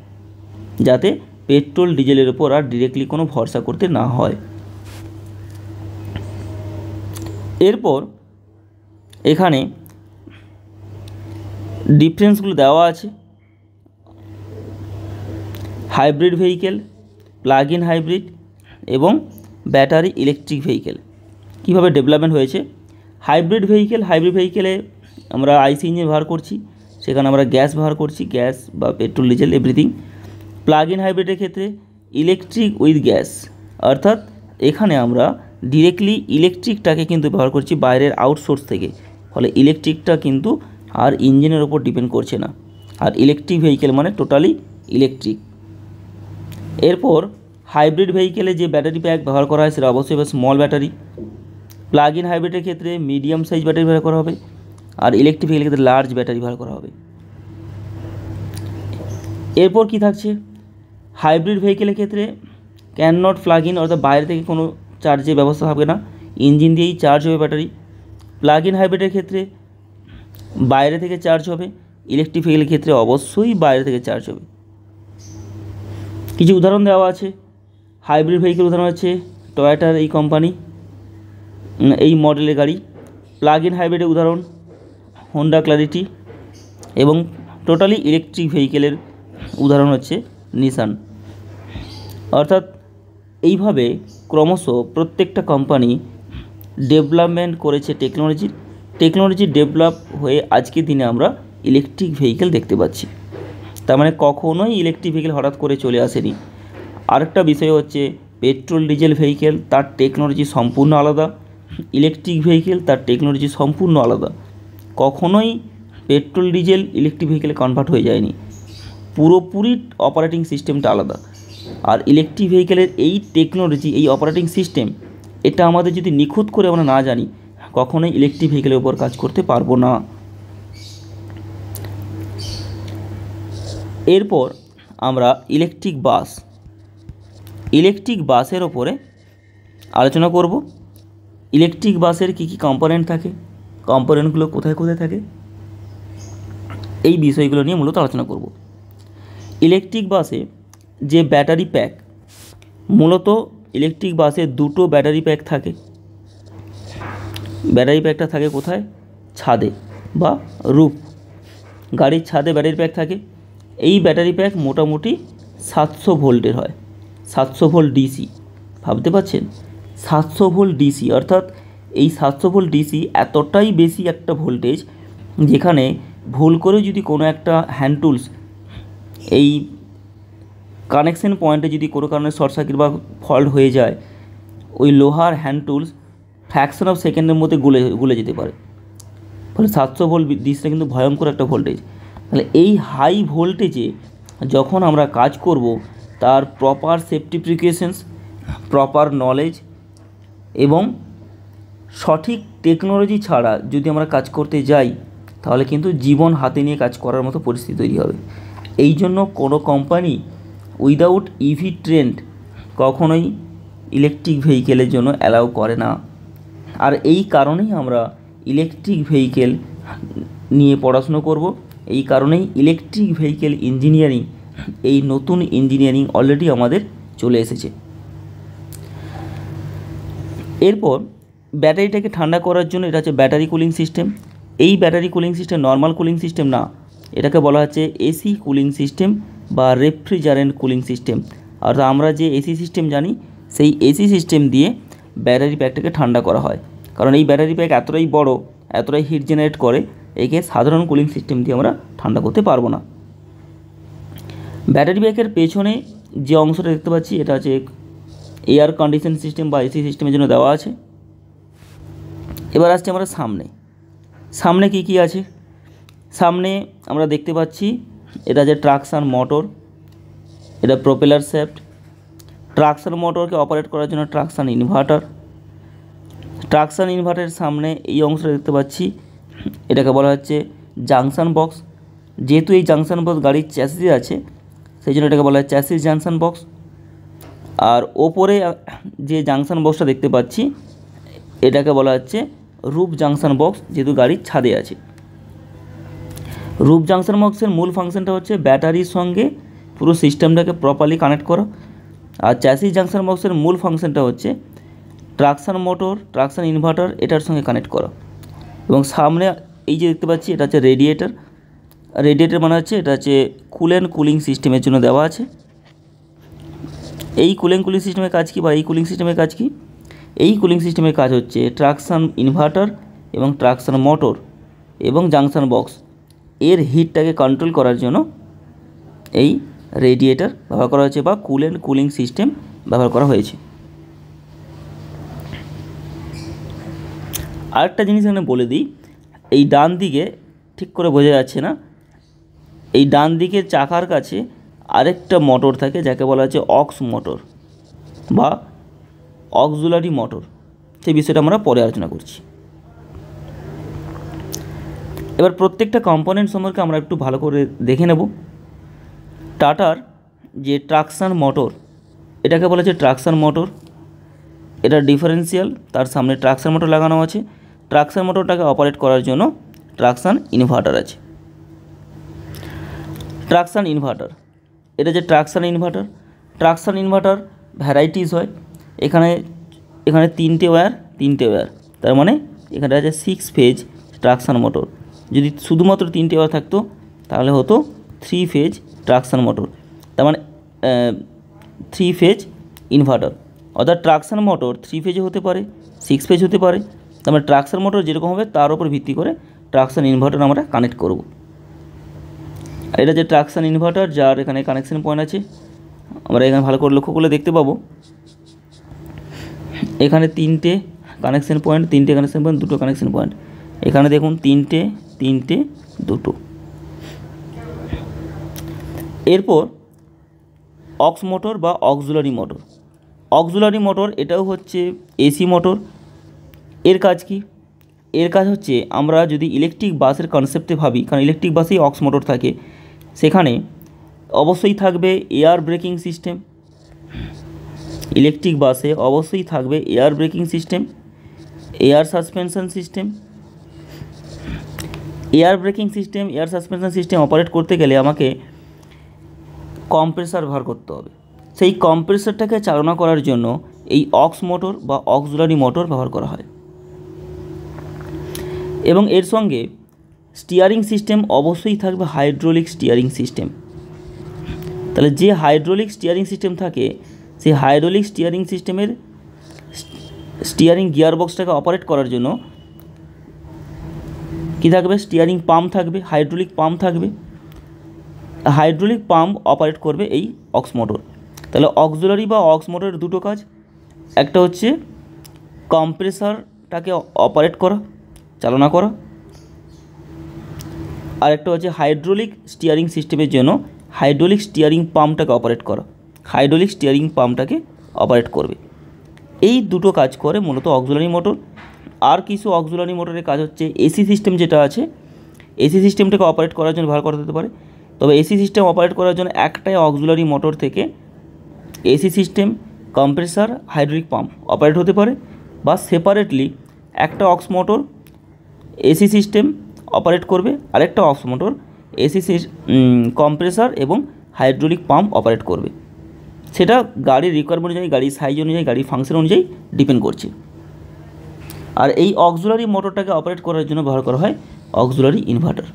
যাতে পেট্রোল ডিজেলের উপর আর ডিরেক্টলি কোনো ভরসা করতে না হয়। এরপর এখানে ডিফারেন্সগুলো দেওয়া আছে। Hybrid vehicle, plug in hybrid এবং ব্যাটারি ইলেকট্রিক ভেহিকেল কীভাবে ডেভেলপমেন্ট হয়েছে। হাইব্রিড ভেহিকেলে আমরা আইসি ইঞ্জিন ব্যবহার করছি, সেখানে আমরা গ্যাস ব্যবহার করছি, গ্যাস বা petrol diesel everything. Plug in হাইব্রিডের ক্ষেত্রে ইলেকট্রিক উইথ গ্যাস, অর্থাৎ এখানে আমরা ডিরেক্টলি ইলেকট্রিকটাকে কিন্তু ব্যবহার করছি বাইরের আউটসোর্স থেকে, ফলে ইলেকট্রিকটা কিন্তু আর ইঞ্জিনের ওপর ডিপেন্ড করছে না। আর ইলেকট্রিক ভেহিকেল মানে টোটালি ইলেকট্রিক। এরপর হাইব্রিড ভেহিকেলে যে ব্যাটারি প্যাক ব্যবহার করা হয় সেটা অবশ্যই স্মল ব্যাটারি। প্লাগ ইন হাইব্রিডের ক্ষেত্রে মিডিয়াম সাইজ ব্যাটারি ব্যবহার করা হবে, আর ইলেকট্রিক ভেহিকেলের ক্ষেত্রে লার্জ ব্যাটারি ব্যবহার করা হবে। এরপর কি থাকছে, হাইব্রিড ভেহিকেলের ক্ষেত্রে ক্যান নট প্লাগ ইন, অর্থাৎ বাইরে থেকে কোনো চার্জের ব্যবস্থা হবে না, ইঞ্জিন দিয়েই চার্জ হবে ব্যাটারি। প্লাগ ইন হাইব্রিডের ক্ষেত্রে বাইরে থেকে চার্জ হবে, ইলেকট্রিক ভেহিকেলের ক্ষেত্রে অবশ্যই বাইরে থেকে চার্জ হবে। কিছু উদাহরণ দেওয়া আছে। হাইব্রিড ভেহিকেল উদাহরণ হচ্ছে টয়োটার এই কোম্পানি, এই মডেলের গাড়ি। প্লাগ ইন হাইব্রিডের উদাহরণ হোন্ডা ক্ল্যারিটি, এবং টোটালি ইলেকট্রিক ভেহিকেলের উদাহরণ হচ্ছে নিসান। অর্থাৎ এইভাবে ক্রমশ প্রত্যেকটা কোম্পানি ডেভেলপমেন্ট করেছে টেকনোলজি ডেভেলপ হয়ে আজকের দিনে আমরা ইলেকট্রিক ভেহিকেল দেখতে পাচ্ছি। তার মানে কখনোই ইলেকট্রিক ভেহিকেল হঠাৎ করে চলে আসেনি। আরেকটা বিষয় হচ্ছে পেট্রোল ডিজেল ভেহিকেল, তার টেকনোলজি সম্পূর্ণ আলাদা, ইলেকট্রিক ভেহিকেল তার টেকনোলজি সম্পূর্ণ আলাদা। কখনোই পেট্রোল ডিজেল ইলেকট্রিক ভেহিকেলে কনভার্ট হয়ে যায়নি, পুরোপুরি অপারেটিং সিস্টেমটা আলাদা। আর ইলেকট্রিক ভেহিকেলের এই টেকনোলজি, এই অপারেটিং সিস্টেম, এটা আমাদের যদি নিখুঁত করে আমরা না জানি, কখনোই ইলেকট্রিক ভেহিকেলের উপর কাজ করতে পারবো না। এরপর আমরা ইলেকট্রিক বাসের ওপরে আলোচনা করব। ইলেকট্রিক বাসের কী কী কম্পোনেন্ট থাকে, কম্পোনেন্টগুলো কোথায় কোথায় থাকে, এই বিষয়গুলো নিয়ে মূলত আলোচনা করব। ইলেকট্রিক বাসে যে ব্যাটারি প্যাক, মূলত ইলেকট্রিক বাসে দুটো ব্যাটারি প্যাক থাকে। ব্যাটারি প্যাকটা থাকে কোথায়? ছাদে বা রুফ, গাড়ির ছাদে ব্যাটারি প্যাক থাকে। এই ব্যাটারি প্যাক মোটামুটি 700 ভোল্টের হয়, 700 ভোল্ট ডিসি। ভাবতে পারছেন 700 ভোল্ট ডিসি, অর্থাৎ এই 700 ভোল্ট ডিসি এতটাই বেশি একটা ভোল্টেজ, যেখানে ভুল করে যদি কোনো একটা হ্যান্ড টুলস এই কানেকশন পয়েন্টে যদি কোনো কারণে শর্ট সার্কিট বা ফল্ট হয়ে যায়, ওই লোহার হ্যান্ড টুলস ফ্র্যাকশন অফ সেকেন্ডের মধ্যে গলে যেতে পারে। ফলে 700 ভোল্ট ডিসিটা কিন্তু ভয়ঙ্কর একটা ভোল্টেজ। তাহলে এই হাই ভোল্টেজে যখন আমরা কাজ করব, তার proper safety precautions, proper knowledge এবং সঠিক টেকনোলজি ছাড়া যদি আমরা কাজ করতে যাই, তাহলে কিন্তু জীবন হাতে নিয়ে কাজ করার মতো পরিস্থিতি তৈরি হবে। এই জন্য কোনো কোম্পানি উইদাউট ইভি ট্রেন্ড কখনোই ইলেকট্রিক ভেহিকেলের জন্য অ্যালাউ করে না। আর এই কারণেই আমরা ইলেকট্রিক ভেহিকেল নিয়ে পড়াশুনো করব। এই কারণেই ইলেকট্রিক ভেহিকেল ইঞ্জিনিয়ারিং, এই নতুন ইঞ্জিনিয়ারিং অলরেডি আমাদের চলে এসেছে। এরপর ব্যাটারিটাকে ঠান্ডা করার জন্য এটা হচ্ছে ব্যাটারি কুলিং সিস্টেম। এই battery cooling system normal cooling system না, এটাকে বলা হচ্ছে এসি কুলিং সিস্টেম বা রেফ্রিজারেন্ট কুলিং সিস্টেম। অর্থাৎ আমরা যে এসি সিস্টেম জানি, সেই এসি সিস্টেম দিয়ে ব্যাটারি প্যাকটাকে ঠান্ডা করা হয়। কারণ এই ব্যাটারি প্যাক এতটাই বড়, এতটাই হিট জেনারেট করে, একে সাধারণ কুলিং সিস্টেম দিয়ে আমরা ঠান্ডা করতে পারবো না। ব্যাটারি প্যাকের পেছনে যে অংশটা দেখতে পাচ্ছি, এটা হচ্ছে এয়ার কন্ডিশন সিস্টেম বা এসি সিস্টেমের জন্য দেওয়া আছে। এবার আসছে আমরা সামনে কী কী আছে। সামনে আমরা দেখতে পাচ্ছি এটা যে ট্রাকশন মোটর, এটা প্রোপেলার শ্যাফট। ট্রাকশন মোটরকে অপারেট করার জন্য ট্রাকশন ইনভার্টারের সামনে এই অংশটা দেখতে পাচ্ছি, এটাকে বলা হচ্ছে জাংশন বক্স। যেহেতু এই জাংশন বক্স গাড়ির চ্যাসিসে আছে, সেই জন্য এটাকে বলা হয় চ্যাসিস জাংশন বক্স। আর ওপরে যে জাংশন বক্সটা দেখতে পাচ্ছি, এটাকে বলা হচ্ছে রুফ জাংশন বক্স, যেহেতু গাড়ির ছাদে আছে। রুফ জাংশন বক্সের মূল ফাংশনটা হচ্ছে ব্যাটারির সঙ্গে পুরো সিস্টেমটাকে প্রপারলি কানেক্ট করা। আর চ্যাসিস জাংশন বক্সের মূল ফাংশনটা হচ্ছে ট্রাকশন মোটর, ট্রাকশন ইনভার্টার এটার সঙ্গে কানেক্ট করা। এবং সামনে এই যে দেখতে পাচ্ছি, এটা হচ্ছে রেডিয়েটার মানে হচ্ছে এটা হচ্ছে কুলিং সিস্টেমের জন্য দেওয়া আছে। এই কুলিং সিস্টেমের কাজ কী, বা এই কুলিং সিস্টেমের কাজ কী? এই কুলিং সিস্টেমের কাজ হচ্ছে ট্রাকশন ইনভার্টার এবং ট্রাকশন মোটর এবং জাংশন বক্স এর হিটটাকে কন্ট্রোল করার জন্য এই রেডিয়েটার ব্যবহার করা হয়েছে বা কুলিং সিস্টেম ব্যবহার করা হয়েছে। আরেকটা জিনিস এখানে বলে দিই, এই ডান দিকে ঠিক করে বোঝা যাচ্ছে না, এই ডান দিকের চাকার কাছে আরেকটা মোটর থাকে যাকে বলা হচ্ছে অক্স মোটর বা অক্সিলারি মোটর। সেই বিষয়টা আমরা পরে আলোচনা করছি। এবার প্রত্যেকটা কম্পোনেন্ট সম্পর্কে আমরা একটু ভালো করে দেখে নেব। টাটার যে ট্রাকশন মোটর, এটাকে বলা হচ্ছে ট্রাকশন মোটর। এটা ডিফারেন্সিয়াল, তার সামনে ট্রাকশন মোটর লাগানো আছে। ট্রাকশন মোটরটাকে অপারেট করার জন্য ট্রাকশন ইনভার্টার আছে। ট্রাকশন ইনভার্টার, এটা যে ট্রাকশন ইনভার্টার ভ্যারাইটিস হয়। এখানে তিনটে ওয়্যার, তার মানে এখানে আছে 6 ফেজ ট্রাকশন মোটর। যদি শুধুমাত্র 3টে ওয়্যার থাকতো তাহলে হতো 3 ফেজ ট্রাকশন মোটর, তার মানে 3 ফেজ ইনভার্টার। অর্থাৎ ট্রাকশন মোটর 3 ফেজও হতে পারে, 6 ফেজ হতে পারে। তার মানে ট্রাকশন মোটর যেরকম হবে তার উপর ভিত্তি করে ট্রাকশন ইনভার্টার আমরা কানেক্ট করব। আর এটা যে ট্রাকশন ইনভার্টার যার এখানে কানেকশন পয়েন্ট আছে, আমরা এখানে ভালো করে লক্ষ্য করলে দেখতে পাবো এখানে 3টে কানেকশন পয়েন্ট, 2টো কানেকশন পয়েন্ট। এখানে দেখুন 3টে 2টো। এরপর অক্স মোটর বা অক্সিলারি মোটর, এটাও হচ্ছে এসি মোটর। এর কাজ কি? এর কাজ হচ্ছে আমরা যদি ইলেকট্রিক বাসের কনসেপ্টে ভাবি, কারণ ইলেকট্রিক বাসেই অক্স মোটর থাকে, সেখানে অবশ্যই থাকবে এয়ার ব্রেকিং সিস্টেম। ইলেকট্রিক বাসে অবশ্যই থাকবে air braking system, air suspension system. Air suspension system operate করতে গেলে আমাকে কম্প্রেসার ব্যবহার করতে হবে। সেই কম্প্রেসারটাকে চালনা করার জন্য এই অক্স মোটর বা অক্সিলারি মোটর ব্যবহার করা হয়। এবং এর সঙ্গে স্টিয়ারিং সিস্টেম অবশ্যই থাকবে হাইড্রোলিক স্টিয়ারিং সিস্টেম। তাহলে যে হাইড্রোলিক স্টিয়ারিং সিস্টেম থাকে, সেই হাইড্রোলিক স্টিয়ারিং সিস্টেমের স্টিয়ারিং গিয়ার বক্সটাকে অপারেট করার জন্য কী থাকবে? স্টিয়ারিং পাম্প থাকবে, হাইড্রোলিক পাম্প থাকবে। হাইড্রোলিক পাম্প অপারেট করবে এই অক্স মোটর। তাহলে অক্সিলারি বা অক্স মোটরের দুটো কাজ, একটা হচ্ছে কম্প্রেসারটাকে অপারেট করা, চালনা করা, আর একটা হচ্ছে হাইড্রোলিক স্টিয়ারিং সিস্টেমের জন্য হাইড্রোলিক স্টিয়ারিং পাম্পটাকে অপারেট করবে। এই দুটো কাজ করে মূলত অক্সিলারি মোটর। আর কিছু অক্সিলারি মোটরের কাজ হচ্ছে এসি সিস্টেম যেটা আছে, এসি সিস্টেমটাকে অপারেট করার জন্য ব্যবহার করা যেতে পারে। তবে এসি সিস্টেম অপারেট করার জন্য একটাই অক্সিলারি মোটর থেকে AC system, compressor, hydraulic pump operate হতে পারে, বা সেপারেটলি একটা aux motor AC system operate করবে, আরেকটা অক্স মোটর এসি কম্প্রেসার এবং হাইড্রোলিক পাম্প অপারেট করবে। সেটা গাড়ির রিকোয়ারমেন্ট অনুযায়ী, গাড়ির সাইজ অনুযায়ী, গাড়ির ফাংশন অনুযায়ী ডিপেন্ড করছে। আর এই অক্সিলারি মোটরটাকে অপারেট করার জন্য ব্যবহার করা হয় অক্সিলারি ইনভার্টার।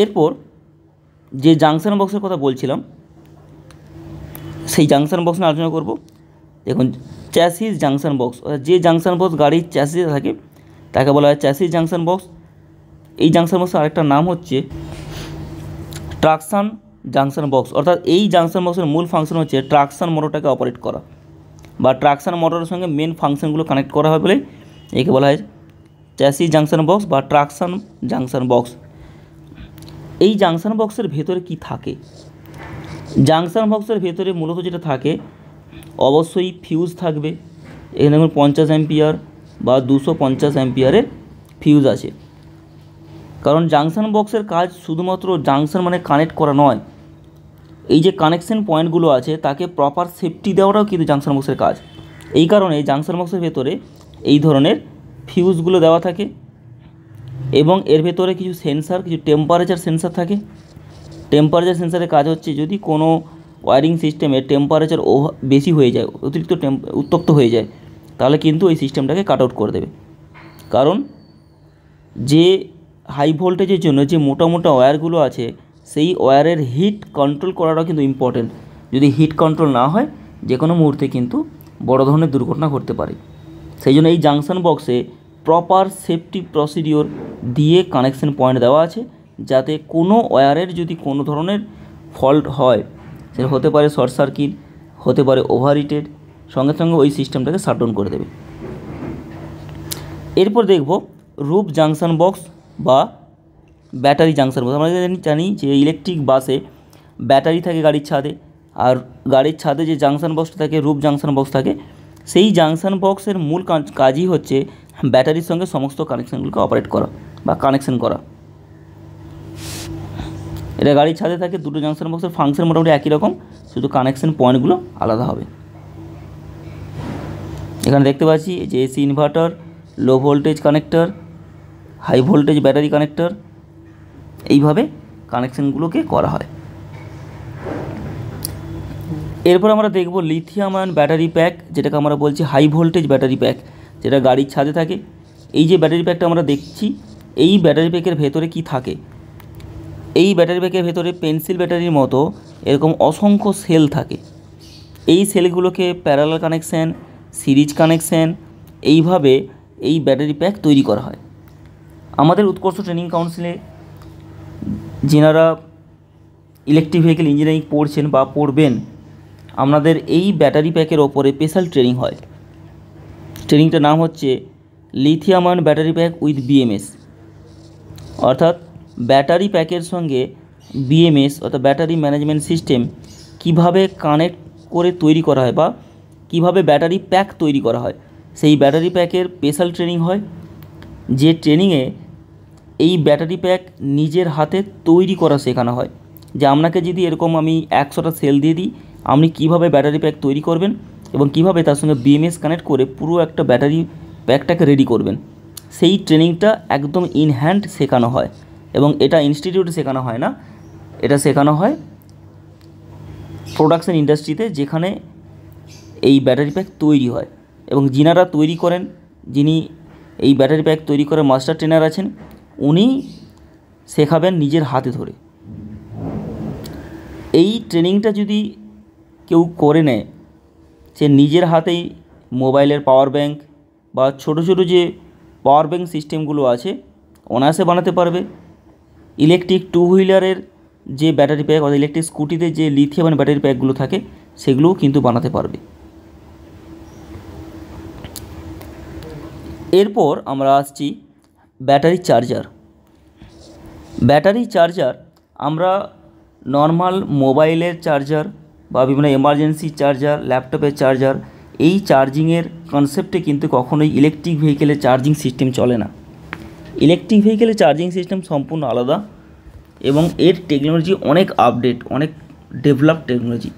এরপর যে জাংশন বক্সের কথা বলছিলাম, সেই জাংশন বক্স নিয়ে আলোচনা করব। দেখুন, চ্যাসিস জাংশন বক্স, যে জাংশন বক্স গাড়ির চ্যাসিসে থাকে তাকে বলা হয় চ্যাসিস জাংশন বক্স। এই জাংশন বক্সের আরেকটা নাম হচ্ছে ট্রাকশন জাংশন বক্স। অর্থাৎ এই জাংশন বক্সের মূল ফাংশন হচ্ছে ট্রাকশন মোটরটাকে অপারেট করা, বা ট্রাকশন মোটরের সঙ্গে মেন ফাংশনগুলো কানেক্ট করা হয় বলে একে বলা হয় চ্যাসিস জাংশন বক্স বা ট্রাকশন জাংশন বক্স। এই জাংশন বক্সের ভেতরে কি থাকে? জাংশন বক্সের ভেতরে মূলত যেটা থাকে, অবশ্যই ফিউজ থাকবে। এখানে দেখুন 50 অ্যাম্পিয়ার বা 250 অ্যাম্পিয়ারের ফিউজ আছে। কারণ জাংশন বক্সের কাজ শুধুমাত্র জাংশন মানে কানেক্ট করা নয়, এই যে কানেকশন পয়েন্টগুলো আছে তাকে প্রপার সেফটি দেওয়াটাও কিন্তু জাংশন বক্সের কাজ। এই কারণে জাংশন বক্সের ভেতরে এই ধরনের ফিউজগুলো দেওয়া থাকে, এবং এর ভেতরে কিছু সেন্সার, কিছু টেম্পারেচার সেন্সার থাকে। টেম্পারেচার সেন্সারের কাজ হচ্ছে যদি কোনো ওয়্যারিং সিস্টেমে টেম্পারেচার বেশি হয়ে যায়, অতিরিক্ত উত্তপ্ত হয়ে যায়, তাহলে কিন্তু এই সিস্টেমটাকে কাট আউট করে দেবে। কারণ যে হাই ভোল্টেজের জন্য যে মোটা মোটা ওয়্যারগুলো আছে, সেই ওয়্যারের হিট কন্ট্রোল করাটাও কিন্তু ইম্পর্টেন্ট। যদি হিট কন্ট্রোল না হয়, যে কোনো মুহূর্তে কিন্তু বড় ধরনের দুর্ঘটনা ঘটতে পারে। সেই জন্য এই জাংশন বক্সে প্রপার সেফটি প্রসিডিওর দিয়ে কানেকশন পয়েন্ট দেওয়া আছে, যাতে কোনো ওয়্যারের যদি কোনো ধরনের ফল্ট হয়, সেটা হতে পারে শর্ট সার্কিট, হতে পারে ওভারহিটেড, সঙ্গে সঙ্গে ওই সিস্টেমটাকে শাটডাউন করে দেবে। এরপর দেখব রুফ জাংশন বক্স বা ব্যাটারি জাংশন বক্স। আমরা জানি যে ইলেকট্রিক বাসে ব্যাটারি থাকে গাড়ির ছাদে, আর গাড়ির ছাদে যে জাংশন বক্সটা থাকে, রুফ জাংশন বক্স থাকে, সেই জাংশন বক্সের মূল কাজই হচ্ছে ব্যাটারির সঙ্গে সমস্ত কানেকশানগুলোকে অপারেট করা বা কানেকশন করা। এটা গাড়ির ছাদে থাকে, দুটো জাংশন বক্সের ফাংশন মোটামুটি একই রকম, শুধু কানেকশন পয়েন্টগুলো আলাদা হবে। এখানে দেখতে পাচ্ছি যে AC inverter, low voltage connector, high voltage battery connector, এইভাবে কানেকশানগুলোকে করা হয়। এরপর আমরা দেখব লিথিয়াম আয়ন ব্যাটারি প্যাক, যেটাকে আমরা বলছি হাই ভোল্টেজ ব্যাটারি প্যাক, যেটা গাড়ির ছাদে থাকে। এই যে ব্যাটারি প্যাকটা আমরা দেখছি, এই ব্যাটারি প্যাকের ভেতরে কি থাকে? এই ব্যাটারি প্যাকের ভেতরে পেন্সিল ব্যাটারির মতো এরকম অসংখ্য সেল থাকে। এই সেলগুলোকে প্যারালাল কানেকশান, সিরিজ কানেকশান, এইভাবে এই ব্যাটারি প্যাক তৈরি করা হয়। আমাদের উৎকর্ষ ট্রেনিং কাউন্সিলে যেনারা ইলেকট্রিক ভেহিকেল ইঞ্জিনিয়ারিং পড়ছেন বা পড়বেন, আমাদের এই ব্যাটারি প্যাকের ওপরে স্পেশাল ট্রেনিং হয়। ট্রেনিংটার নাম হচ্ছে lithium ion battery pack with BMS, অর্থাৎ ব্যাটারি প্যাকের সঙ্গে বিএমএস অর্থাৎ ব্যাটারি ম্যানেজমেন্ট সিস্টেম কিভাবে কানেক্ট করে তৈরি করা হয় বা কিভাবে ব্যাটারি প্যাক তৈরি করা হয়, সেই ব্যাটারি প্যাকের স্পেশাল ট্রেনিং হয়। যে ট্রেনিংয়ে এই ব্যাটারি প্যাক নিজের হাতে তৈরি করা শেখানো হয়, যে আপনাকে যদি এরকম আমি 100টা সেল দিয়ে দিই, আপনি কীভাবে ব্যাটারি প্যাক তৈরি করবেন এবং কীভাবে তার সঙ্গে বিএমএস কানেক্ট করে পুরো একটা ব্যাটারি প্যাকটাকে রেডি করবেন, সেই ট্রেনিংটা একদম ইন হ্যান্ড শেখানো হয়। এবং এটা ইনস্টিটিউটে শেখানো হয় না, এটা শেখানো হয় প্রোডাকশন ইন্ডাস্ট্রিতে, যেখানে এই ব্যাটারি প্যাক তৈরি হয়। এবং যিনারা তৈরি করেন, যিনি এই ব্যাটারি প্যাক তৈরি করে মাস্টার ট্রেনার আছেন, উনি শেখাবেন নিজের হাতে ধরে। এই ট্রেনিংটা যদি কেউ করে নেয়, সে নিজের হাতেই মোবাইলের পাওয়ার ব্যাঙ্ক বা ছোটো ছোটো যে পাওয়ার ব্যাঙ্ক সিস্টেমগুলো আছে অনায়াসে বানাতে পারবে। ইলেকট্রিক টু হুইলারের যে ব্যাটারি প্যাক অর্থাৎ ইলেকট্রিক স্কুটিতে যে লিথিয়াম আয়ন ব্যাটারি প্যাকগুলো থাকে, সেগুলোও কিন্তু বানাতে পারবে। এরপর আমরা আসছি ব্যাটারি চার্জার। ব্যাটারি চার্জার আমরা নর্মাল মোবাইলের চার্জার বা বিভিন্ন এমার্জেন্সি চার্জার, ল্যাপটপের চার্জার, এই চার্জিংয়ের কনসেপ্টে কিন্তু কখনোই ইলেকট্রিক ভেহিকেলের চার্জিং সিস্টেম চলে না। ইলেকট্রিক ভেহিকেলের চার্জিং সিস্টেম সম্পূর্ণ আলাদা এবং এর টেকনোলজি অনেক আপডেট, অনেক ডেভেলপ টেকনোলজি।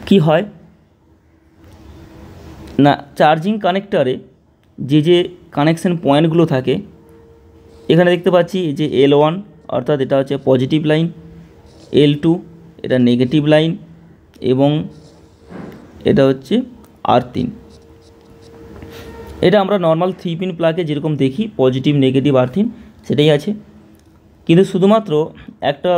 কি হয় না, চার্জিং কানেক্টারে যে কানেকশন পয়েন্টগুলো থাকে, এখানে দেখতে পাচ্ছি যে L1 অর্থাৎ এটা হচ্ছে পজিটিভ লাইন, L2 এটা নেগেটিভ লাইন এবং এটা হচ্ছে R3। এটা আমরা নর্মাল 3 পিন প্লাগে যেরকম দেখি পজিটিভ, নেগেটিভ, R3 সেটাই আছে। কিন্তু শুধুমাত্র একটা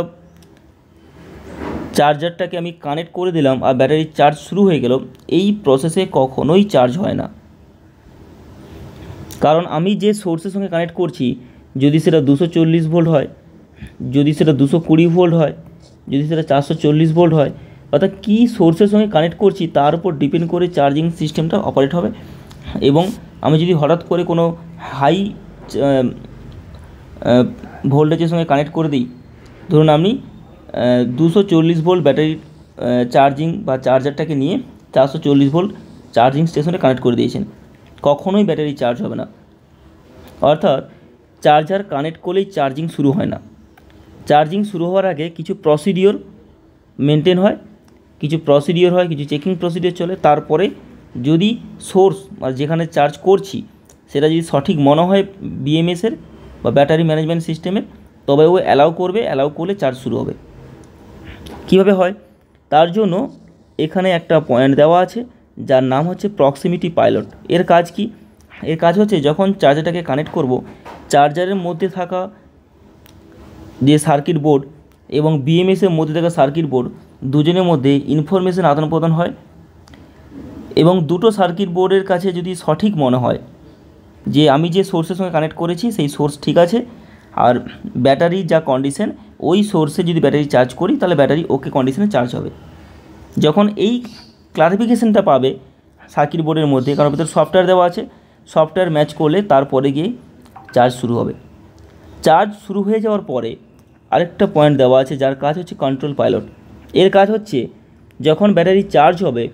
চার্জারটাকে আমি কানেক্ট করে দিলাম আর ব্যাটারি চার্জ শুরু হয়ে গেল, এই প্রসেসে কখনোই চার্জ হয় না। কারণ আমি যে সোর্সের সঙ্গে কানেক্ট করছি, যদি সেটা 240 ভোল্ট হয়, যদি সেটা 220 ভোল্ট হয়, যদি সেটা 440 ভোল্ট হয়, অর্থাৎ কী সোর্সের সঙ্গে কানেক্ট করছি তার উপর ডিপেন্ড করে চার্জিং সিস্টেমটা অপারেট হবে। এবং আমি যদি হঠাৎ করে কোনো হাই ভোল্টেজের সঙ্গে কানেক্ট করে দিই, ধরুন আপনি 240 ভোল্ট ব্যাটারি চার্জিং বা চার্জারটাকে নিয়ে 440 ভোল্ট চার্জিং স্টেশনে কানেক্ট করে দিয়েছেন, কখনোই ব্যাটারি চার্জ হবে না। অর্থাৎ চার্জার কানেক্ট করলেই চার্জিং শুরু হয় না। চার্জিং শুরু হওয়ার আগে কিছু প্রসিডিওর মেনটেন হয়, কিছু চেকিং প্রসিডিওর চলে। তারপরে যদি সোর্স মানে যেখানে চার্জ করছি সেটা যদি সঠিক মনে হয় বিএমএসের বা ব্যাটারি ম্যানেজমেন্ট সিস্টেমের, তবে ও অ্যালাউ করলে চার্জ শুরু হবে। কীভাবে হয় তার জন্য এখানে একটা পয়েন্ট দেওয়া আছে যার নাম হচ্ছে প্রক্সিমিটি পাইলট। এর কাজ কি? এর কাজ হচ্ছে যখন চার্জারটাকে কানেক্ট করব, চার্জারের মধ্যে থাকা যে সার্কিট বোর্ড এবং বিএমএসের মধ্যে থাকা সার্কিট বোর্ড দুজনের মধ্যে ইনফরমেশন আদান প্রদান হয়। এবং দুটো সার্কিট বোর্ডের কাছে যদি সঠিক মনে হয় যে আমি যে সোর্সের সঙ্গে কানেক্ট করেছি সেই সোর্স ঠিক আছে, আর ব্যাটারির যা কন্ডিশন, ওই সোর্সে যদি ব্যাটারি চার্জ করি তাহলে ব্যাটারি ওকে কন্ডিশনে চার্জ হবে। যখন এই ক্লারিফিকেশানটা পাবে সার্কিট বোর্ডের মধ্যে, কারণ ভিতরে সফটওয়্যার দেওয়া আছে, সফটওয়্যার ম্যাচ করলে তারপরে গিয়ে চার্জ শুরু হবে। চার্জ শুরু হয়ে যাওয়ার পরে আরেকটা পয়েন্ট দেওয়া আছে যার কাজ হচ্ছে কন্ট্রোল পাইলট। এর কাজ হচ্ছে যখন ব্যাটারি চার্জ হবে,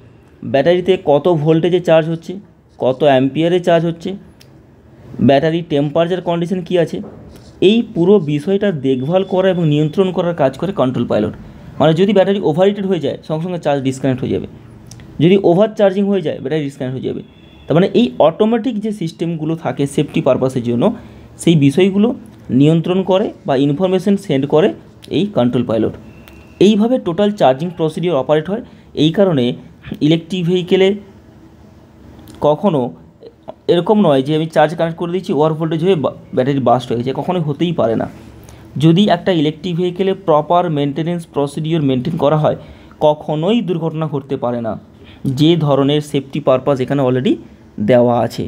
ব্যাটারিতে কত ভোল্টেজে চার্জ হচ্ছে, কত অ্যাম্পিয়ারে চার্জ হচ্ছে, ব্যাটারি টেম্পারেচার কন্ডিশন কী আছে, এই পুরো বিষয়টা দেখভাল করা এবং নিয়ন্ত্রণ করার কাজ করে কন্ট্রোল পাইলট। মানে যদি ব্যাটারি ওভারহিটেড হয়ে যায় সঙ্গে সঙ্গে চার্জ ডিসকানেক্ট হয়ে যাবে, যদি ওভার চার্জিং হয়ে যায় ব্যাটারি ডিসকানেক্ট হয়ে যাবে। তার মানে এই অটোমেটিক যে সিস্টেমগুলো থাকে সেফটি পারপাসের জন্য, সেই বিষয়গুলো নিয়ন্ত্রণ করে বা ইনফরমেশন সেন্ড করে এই কন্ট্রোল পাইলট। এইভাবে টোটাল চার্জিং প্রসিডিওর অপারেট হয়। এই কারণে ইলেকট্রিক ভেহিকেলে কখনও এরকম নয় যে আমি চার্জ কানেক্ট করে দিচ্ছি ওভার ভোল্টেজ হয়ে ব্যাটারি বাস্ট হয়ে গেছে, কখনোই হতেই পারে না। যদি একটা ইলেকট্রিক ভেহিকেলে প্রপার মেনটেনেন্স প্রসিডিওর মেনটেন করা হয় কখনোই দুর্ঘটনা ঘটতে পারে না, যে ধরনের সেফটি পারপাস এখানে অলরেডি দেওয়া আছে।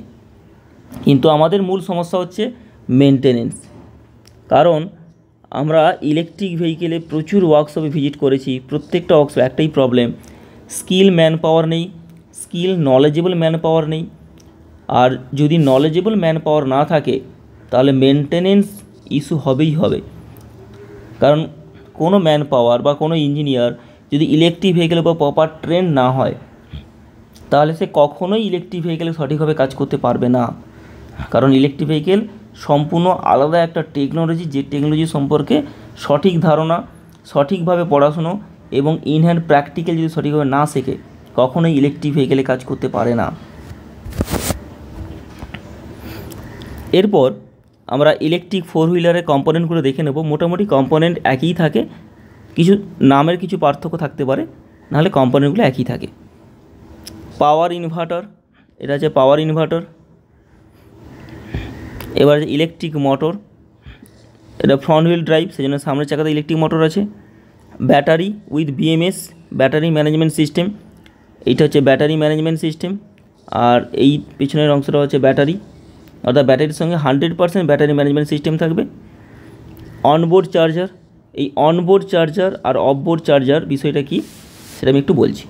কিন্তু আমাদের মূল সমস্যা হচ্ছে মেনটেনেন্স। কারণ আমরা ইলেকট্রিক ভেহিকেলে প্রচুর ওয়ার্কশপে ভিজিট করেছি, প্রত্যেকটা ওয়ার্কশপে একটাই প্রবলেম, স্কিল ম্যান পাওয়ার নেই, স্কিল নলেজেবল ম্যান পাওয়ার নেই। আর যদি নলেজেবল ম্যান পাওয়ার না থাকে তাহলে মেনটেনেন্স ইস্যু হবেই হবে। কারণ কোনো ম্যান পাওয়ার বা কোনো ইঞ্জিনিয়ার যদি ইলেকট্রিক ভেহিকেলের উপর প্রপার ট্রেন না হয় তাহলে সে কখনোই ইলেকট্রিক ভেহিকেলে সঠিকভাবে কাজ করতে পারবে না। কারণ ইলেকট্রিক ভেহিকেল সম্পূর্ণ আলাদা একটা টেকনোলজি, যে টেকনোলজি সম্পর্কে সঠিক ধারণা, সঠিকভাবে পড়াশুনো এবং ইন হ্যান্ড প্র্যাকটিক্যাল যদি সঠিকভাবে না শেখে কখনোই ইলেকট্রিক ভেহিকেলে কাজ করতে পারে না। এরপর আমরা ইলেকট্রিক ফোর হুইলারের কম্পোনেন্টগুলো দেখে নেব। মোটামুটি কম্পোনেন্ট একই থাকে, কিছু নামের কিছু পার্থক্য থাকতে পারে, নাহলে কম্পোনেন্টগুলো একই থাকে। পাওয়ার ইনভার্টার, এটা হচ্ছে পাওয়ার ইনভার্টার। এবার ইলেকট্রিক মোটর, এটা ফ্রন্ট হুইল ড্রাইভ, সেজন্য সামনের চাকাতে ইলেকট্রিক মোটর আছে। Battery with BMS, battery management system, এইটা হচ্ছে ব্যাটারি ম্যানেজমেন্ট সিস্টেম। আর এই পিছনের অংশটা হচ্ছে ব্যাটারি, অর্থাৎ ব্যাটারির সঙ্গে 100% ব্যাটারি ম্যানেজমেন্ট সিস্টেম থাকবে। অনবোর্ড চার্জার, এই অনবোর্ড চার্জার আর অফবোর্ড চার্জার বিষয়টা কি সেটা আমি একটু বলছি।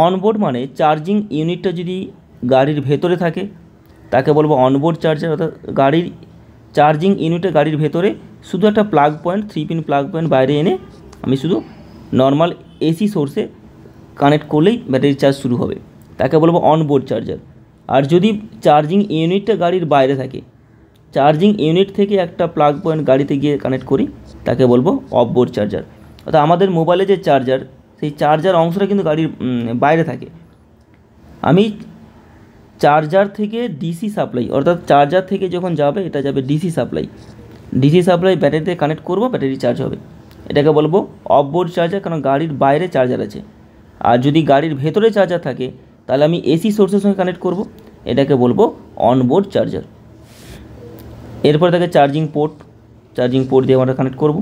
অনবোর্ড মানে চার্জিং ইউনিটটা যদি গাড়ির ভেতরে থাকে তাকে বলবো অনবোর্ড চার্জার, অর্থাৎ গাড়ির চার্জিং ইউনিটে গাড়ির ভেতরে শুধু একটা plug point, 3 pin plug point বাইরে এনে আমি শুধু নর্মাল এসি সোর্সে কানেক্ট করলেই ব্যাটারির চার্জ শুরু হবে, তাকে বলবো অনবোর্ড চার্জার। আর যদি চার্জিং ইউনিটটা গাড়ির বাইরে থাকে, চার্জিং ইউনিট থেকে একটা প্লাগ পয়েন্ট গাড়িতে গিয়ে কানেক্ট করি, তাকে বলবো অফবোর্ড চার্জার। অর্থাৎ আমাদের মোবাইলে যে চার্জার, সেই চার্জার অংশটা কিন্তু গাড়ির বাইরে থাকে। আমি চার্জার থেকে ডিসি সাপ্লাই, অর্থাৎ চার্জার থেকে যখন যাবে এটা যাবে ডিসি সাপ্লাই, ডিসি সাপ্লাই ব্যাটারিতে কানেক্ট করব, ব্যাটারি চার্জ হবে, এটাকে বলবো অফবোর্ড চার্জার, কারণ গাড়ির বাইরে চার্জার আছে। আর যদি গাড়ির ভেতরে চার্জার থাকে তাহলে আমি এসি সোর্সের সঙ্গে কানেক্ট করব, এটাকে বলবো অনবোর্ড চার্জার। এরপর থাকে চার্জিং পোর্ট, চার্জিং পোর্ট দিয়ে আমরা কানেক্ট করব।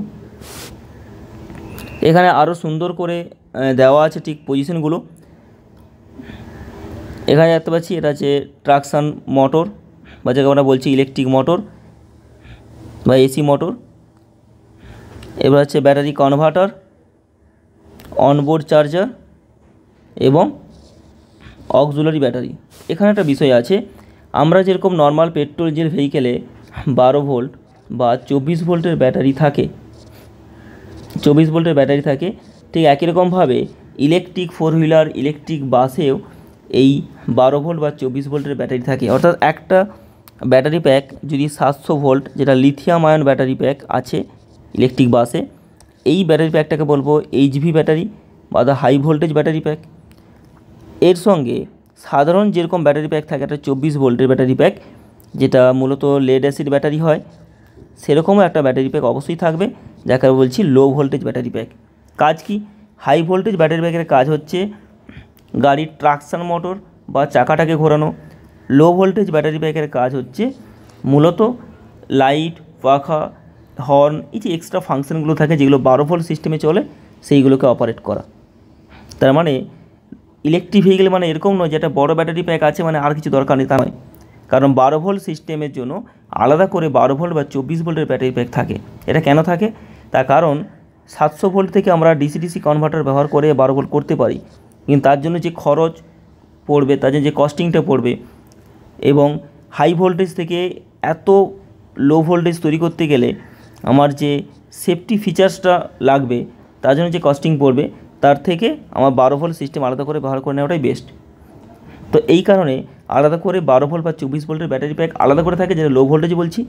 এখানে আরও সুন্দর করে দেওয়া আছে ঠিক পজিশনগুলো। এখানে দেখতে পাচ্ছি এটা হচ্ছে ট্রাকশান মোটর, বা যাকে আমরা বলছি ইলেকট্রিক মোটর বা এসি মোটর। এবার হচ্ছে ব্যাটারি কনভার্টার, অনবোর্ড চার্জার এবং অক্সিলারি ব্যাটারি। এখানে একটা বিষয় আছে, আমরা যেরকম নর্মাল পেট্রোল ডিজেল ভেহিকেলে 12 ভোল্ট বা 24 ভোল্টের ব্যাটারি থাকে, 24 ভোল্টের ব্যাটারি থাকে, ঠিক একই রকমভাবে ইলেকট্রিক ফোর হুইলার, ইলেকট্রিক বাসেও এই 12 ভোল্ট বা 24 ভোল্টের ব্যাটারি থাকে। অর্থাৎ একটা ব্যাটারি প্যাক যদি 700 ভোল্ট, যেটা লিথিয়াম আয়ন ব্যাটারি প্যাক আছে ইলেকট্রিক বাসে, এই ব্যাটারি প্যাকটাকে বলবো এইচভি ব্যাটারি বা the high voltage battery pack. এর সঙ্গে সাধারণ যেরকম ব্যাটারি প্যাক থাকে একটা 24 ভোল্টের ব্যাটারি প্যাক, যেটা মূলত লেড অ্যাসিড ব্যাটারি হয়, সেরকমও একটা ব্যাটারি প্যাক অবশ্যই থাকবে, যাকে বলছি লো ভোল্টেজ ব্যাটারি প্যাক। কাজ কি? হাই ভোল্টেজ ব্যাটারি প্যাকের কাজ হচ্ছে গাড়ির ট্রাকশান মোটর বা চাকাটাকে ঘোরানো। লো ভোল্টেজ ব্যাটারি প্যাকের কাজ হচ্ছে মূলত লাইট, পাখা, হর্ন, এই যে এক্সট্রা ফাংশনগুলো থাকে যেগুলো 12 ভোল্ট সিস্টেমে চলে, সেইগুলোকে অপারেট করা। তার মানে ইলেকট্রিক ভেহিকেল মানে এরকম নয় যেটা বড় ব্যাটারি প্যাক আছে মানে আর কিছু দরকার নেই, তা নয়। কারণ 12 ভোল্ট সিস্টেমের জন্য আলাদা করে 12 ভোল্ট বা 24 ভোল্টের ব্যাটারি প্যাক থাকে। এটা কেন থাকে? তার কারণ 700 ভোল্ট থেকে আমরা ডিসি ডিসি কনভার্টার ব্যবহার করে 12 ভোল্ট করতে পারি, কিন্তু তার জন্য যে খরচ পড়বে, তার জন্য যে কস্টিংটা পড়বে, এবং হাই ভোল্টেজ থেকে এত লো ভোল্টেজ তৈরি করতে গেলে আমার যে সেফটি ফিচার্সটা লাগবে তার জন্য যে কস্টিং পড়বে তার থেকে আমার 12 ভোল্ট সিস্টেম আলাদা করে ব্যবহার করে নেওয়াটাই বেস্ট। তো এই কারণে আলাদা করে 12 ভোল্ট বা 24 ভোল্টের ব্যাটারি প্যাক আলাদা করে থাকে, যেটা লো ভোল্টেজ বলছি,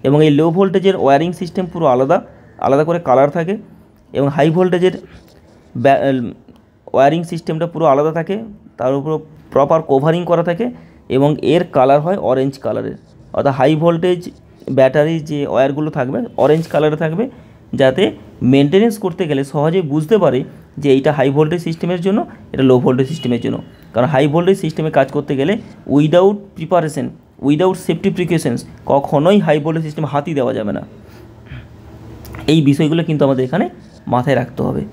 এবং এই লো ভোল্টেজের ওয়্যারিং সিস্টেম পুরো আলাদা আলাদা করে কালার থাকে, এবং হাই ভোল্টেজের ওয়্যারিং সিস্টেমটা পুরো আলাদা থাকে, তার উপর প্রপার কভারিং করা থাকে এবং এর কালার হয় অরেঞ্জ কালারের। অর্থাৎ হাই ভোল্টেজ ব্যাটারির যে ওয়্যারগুলো থাকবে অরেঞ্জ কালারে থাকবে, যাতে মেনটেনেন্স করতে গেলে সহজেই বুঝতে পারে যে এইটা হাই ভোল্টেজ সিস্টেমের জন্য, এটা লো ভোল্টেজ সিস্টেমের জন্য। কারণ হাই ভোল্টেজ সিস্টেমে কাজ করতে গেলে without preparation, without safety precautions কখনোই হাই ভোল্টেজ সিস্টেমে হাতই দেওয়া যাবে না। এই বিষয়গুলো কিন্তু আমাদের এখানে মাথায় রাখতে হবে।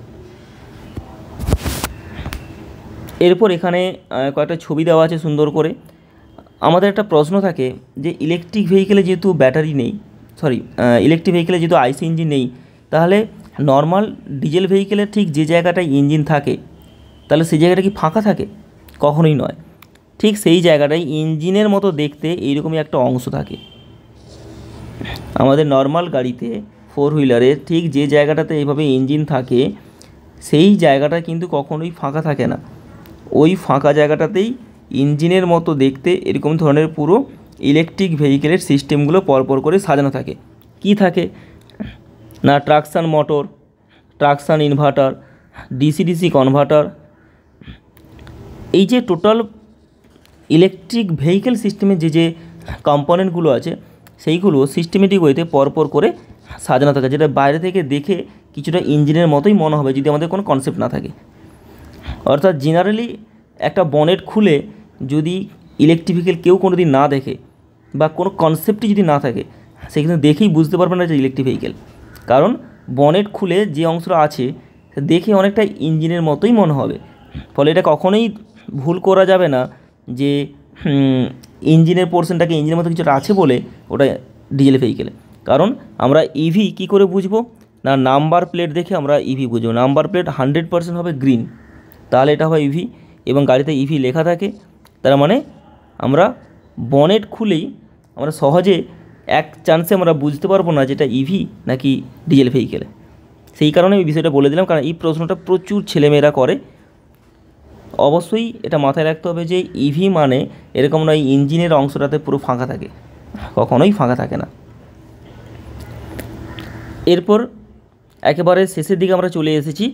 এরপর এখানে কয়েকটা ছবি দেওয়া আছে সুন্দর করে। আমাদের একটা প্রশ্ন থাকে যে ইলেকট্রিক ভেহিকেলে যেহেতু ব্যাটারি নেই, ইলেকট্রিক ভেহিকেলে যেহেতু আইসি ইঞ্জিন নেই, তাহলে নর্মাল ডিজেল ভেহিকেলের ঠিক যে জায়গাটায় ইঞ্জিন থাকে তাহলে সেই জায়গাটা কি ফাঁকা থাকে? কখনোই নয়। ঠিক সেই জায়গাটায় ইঞ্জিনের মতো দেখতে এইরকমই একটা অংশ থাকে। আমাদের নর্মাল গাড়িতে 4 হুইলারে ঠিক যে জায়গাটাতে এইভাবে ইঞ্জিন থাকে সেই জায়গাটা কিন্তু কখনোই ফাঁকা থাকে না। ওই ফাঁকা জায়গাটাতেই ইঞ্জিনের মতো দেখতে এরকম ধরনের পুরো ইলেকট্রিক ভেহিকেলের সিস্টেমগুলো পরপর করে সাজানো থাকে। কি থাকে না, traction motor, traction inverter, DC DC converter, এই যে টোটাল ইলেকট্রিক ভেহিকেল সিস্টেমের যে যে কম্পোনেন্টগুলো আছে সেইগুলো সিস্টেমেটিক ওয়েতে পরপর করে সাজানো থাকে, যেটা বাইরে থেকে দেখে কিছুটা ইঞ্জিনের মতোই মনে হবে যদি আমাদের কোনো কনসেপ্ট না থাকে। অর্থাৎ জেনারেলি একটা বনেট খুলে যদি ইলেকট্রিক ভেহিকেল কেউ কোনো দিন না দেখে বা কোনো কনসেপ্টই যদি না থাকে, সেখানে দেখেই বুঝতে পারবে না যে ইলেকট্রিক ভেহিকেল। কারণ বনেট খুলে যে অংশটা আছে দেখে অনেকটা ইঞ্জিনের মতোই মনে হবে। ফলে এটা কখনোই ভুল করা যাবে না যে ইঞ্জিনের পোর্শনটাকে ইঞ্জিনের মতো কিছুটা আছে বলে ওটা ডিজেল ভেহিকেলে। কারণ আমরা ইভি কী করে বুঝবো না, নাম্বার প্লেট দেখে আমরা ইভি বুঝবো। নাম্বার প্লেট 100% হবে গ্রিন, তাহলে এটা হয় ইভি, এবং গাড়িতে ইভি লেখা থাকে, তার মানে আমরা বনেট খুলেই আমরা সহজে এক চান্সে আমরা বুঝতে পারবো না যেটা ইভি নাকি ডিজেল ভেহিকেলে। সেই কারণে এই বিষয়টা বলে দিলাম, কারণ এই প্রশ্নটা প্রচুর ছেলেমেয়েরা করে। অবশ্যই এটা মাথায় রাখতে হবে যে ইভি মানে এরকম নয় ইঞ্জিনের অংশটাতে পুরো ফাঁকা থাকে, কখনোই ফাঁকা থাকে না। এরপর একেবারে শেষের দিকে আমরা চলে এসেছি।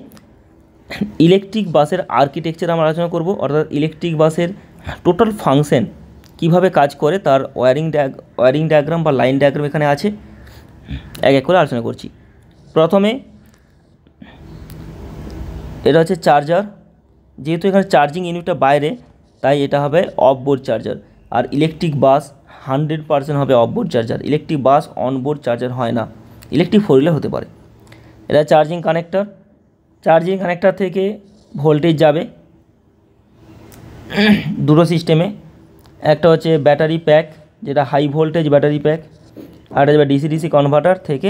ইলেকট্রিক বাসের আর্কিটেকচার আমরা আলোচনা করব, অর্থাৎ ইলেকট্রিক বাসের টোটাল ফাংশন কীভাবে কাজ করে তার ওয়্যারিং ডায়াগ্রাম বা লাইন ডায়াগ্রাম এখানে আছে, এক এক করে আলোচনা করছি। প্রথমে এটা হচ্ছে চার্জার। যেহেতু এখানে চার্জিং ইউনিটটা বাইরে তাই এটা হবে অফবোর্ড চার্জার। আর ইলেকট্রিক বাস 100% হবে offboard charger. Electric bus onboard charger হয় না, ইলেকট্রিক 4 হুইলার হতে পারে। এটা চার্জিং কানেক্টর। চার্জিং কানেক্টর থেকে ভোল্টেজ যাবে দুটো সিস্টেমে, একটা হচ্ছে ব্যাটারি প্যাক যেটা হাই ভোল্টেজ ব্যাটারি প্যাক, আর এটা যাবে ডিসি ডিসি কনভার্টার থেকে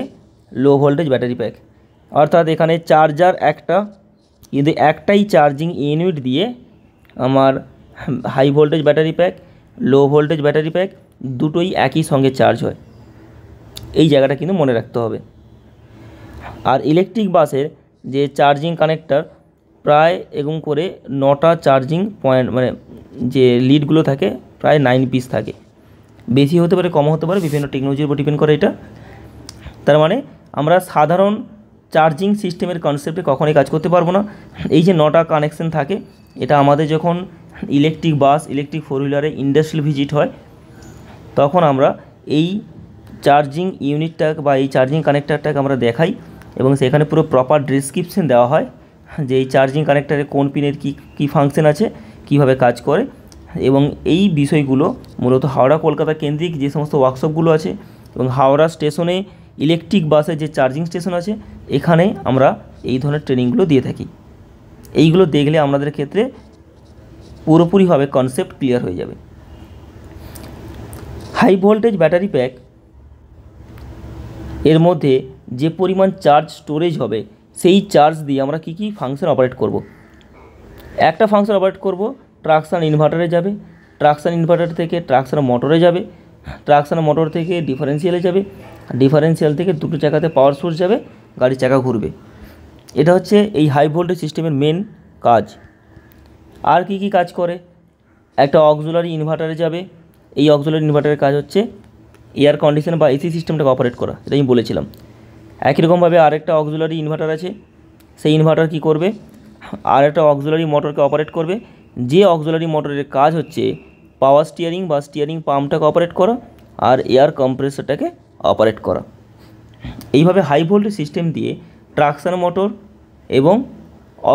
লো ভোল্টেজ ব্যাটারি প্যাক। অর্থাৎ এখানে চার্জার একটা, কিন্তু একটাই চার্জিং ইউনিট দিয়ে আমার high voltage battery pack, low voltage battery pack দুটোই একই সঙ্গে চার্জ হয়। এই জায়গাটা কিন্তু মনে রাখতে হবে। আর ইলেকট্রিক বাসের যে চার্জিং কানেক্টর প্রায় এরকম করে 9টা চার্জিং পয়েন্ট, মানে যে লিডগুলো থাকে প্রায় 9 পিস থাকে। বেশি হতে পারে কম হতে পারে, বিভিন্ন টেকনোলজির উপর ডিপেন্ড করে এটা। তার মানে আমরা সাধারণ চার্জিং সিস্টেমের কনসেপ্টে কখনোই কাজ করতে পারবো না। এই যে 9টা কানেকশন থাকে, এটা আমাদের যখন ইলেকট্রিক বাস, ইলেকট্রিক 4 হুইলারে ইন্ডাস্ট্রিয়াল ভিজিট হয় তখন আমরা এই চার্জিং ইউনিটটাকে বা এই চার্জিং কানেক্টরটাকে আমরা দেখাই, এবং সেখানে পুরো প্রপার ডেসক্রিপশন দেওয়া হয় যে এই চার্জিং কানেক্টরে কোন পিনের কী ফাংশন আছে, কিভাবে কাজ করে। এবং এই বিষয়গুলো মূলত হাওড়া কলকাতা কেন্দ্রিক যে সমস্ত ওয়ার্কশপগুলো আছে এবং হাওড়া স্টেশনে ইলেকট্রিক বাসের যে চার্জিং স্টেশন আছে এখানে আমরা এই ধরনের ট্রেনিংগুলো দিয়ে থাকি। এইগুলো দেখলে আমাদের ক্ষেত্রে পুরোপুরিভাবে কনসেপ্ট ক্লিয়ার হয়ে যাবে। হাই ভোল্টেজ ব্যাটারি প্যাক এর মধ্যে যে পরিমাণ চার্জ স্টোরেজ হবে সেই চার্জ দিয়ে আমরা কী কী ফাংশন অপারেট করব। একটা ফাংশন অপারেট করব ট্রাকশান ইনভার্টারে যাবে, ট্রাকশন ইনভার্টার থেকে ট্রাকশন মোটরে যাবে, ট্রাকশন মোটর থেকে ডিফারেন্সিয়ালে যাবে, ডিফারেন্সিয়াল থেকে দুটো চাকাতে পাওয়ার সোর্স যাবে, গাড়ির চাকা ঘুরবে। এটা হচ্ছে এই হাই ভোল্টেজ সিস্টেমের মেন কাজ। আর কি কি কাজ করে? একটা অক্সিলারি ইনভার্টারে যাবে, এই অক্সিলারি ইনভার্টারের কাজ হচ্ছে এয়ার কন্ডিশন বা এসি সিস্টেমটাকে অপারেট করা, এটা আমি বলেছিলাম। একই রকমভাবে আরেকটা অক্সিলারি ইনভার্টার আছে, সেই ইনভার্টার কী করবে? আর একটা অক্সিলারি মোটরকে অপারেট করবে, যে অক্সিলারি মোটরের কাজ হচ্ছে পাওয়ার স্টিয়ারিং বা স্টিয়ারিং পাম্পটাকে অপারেট করা আর এয়ার কম্প্রেসরটাকে অপারেট করা। এইভাবে হাই ভোল্টেজ সিস্টেম দিয়ে ট্রাকশন মোটর এবং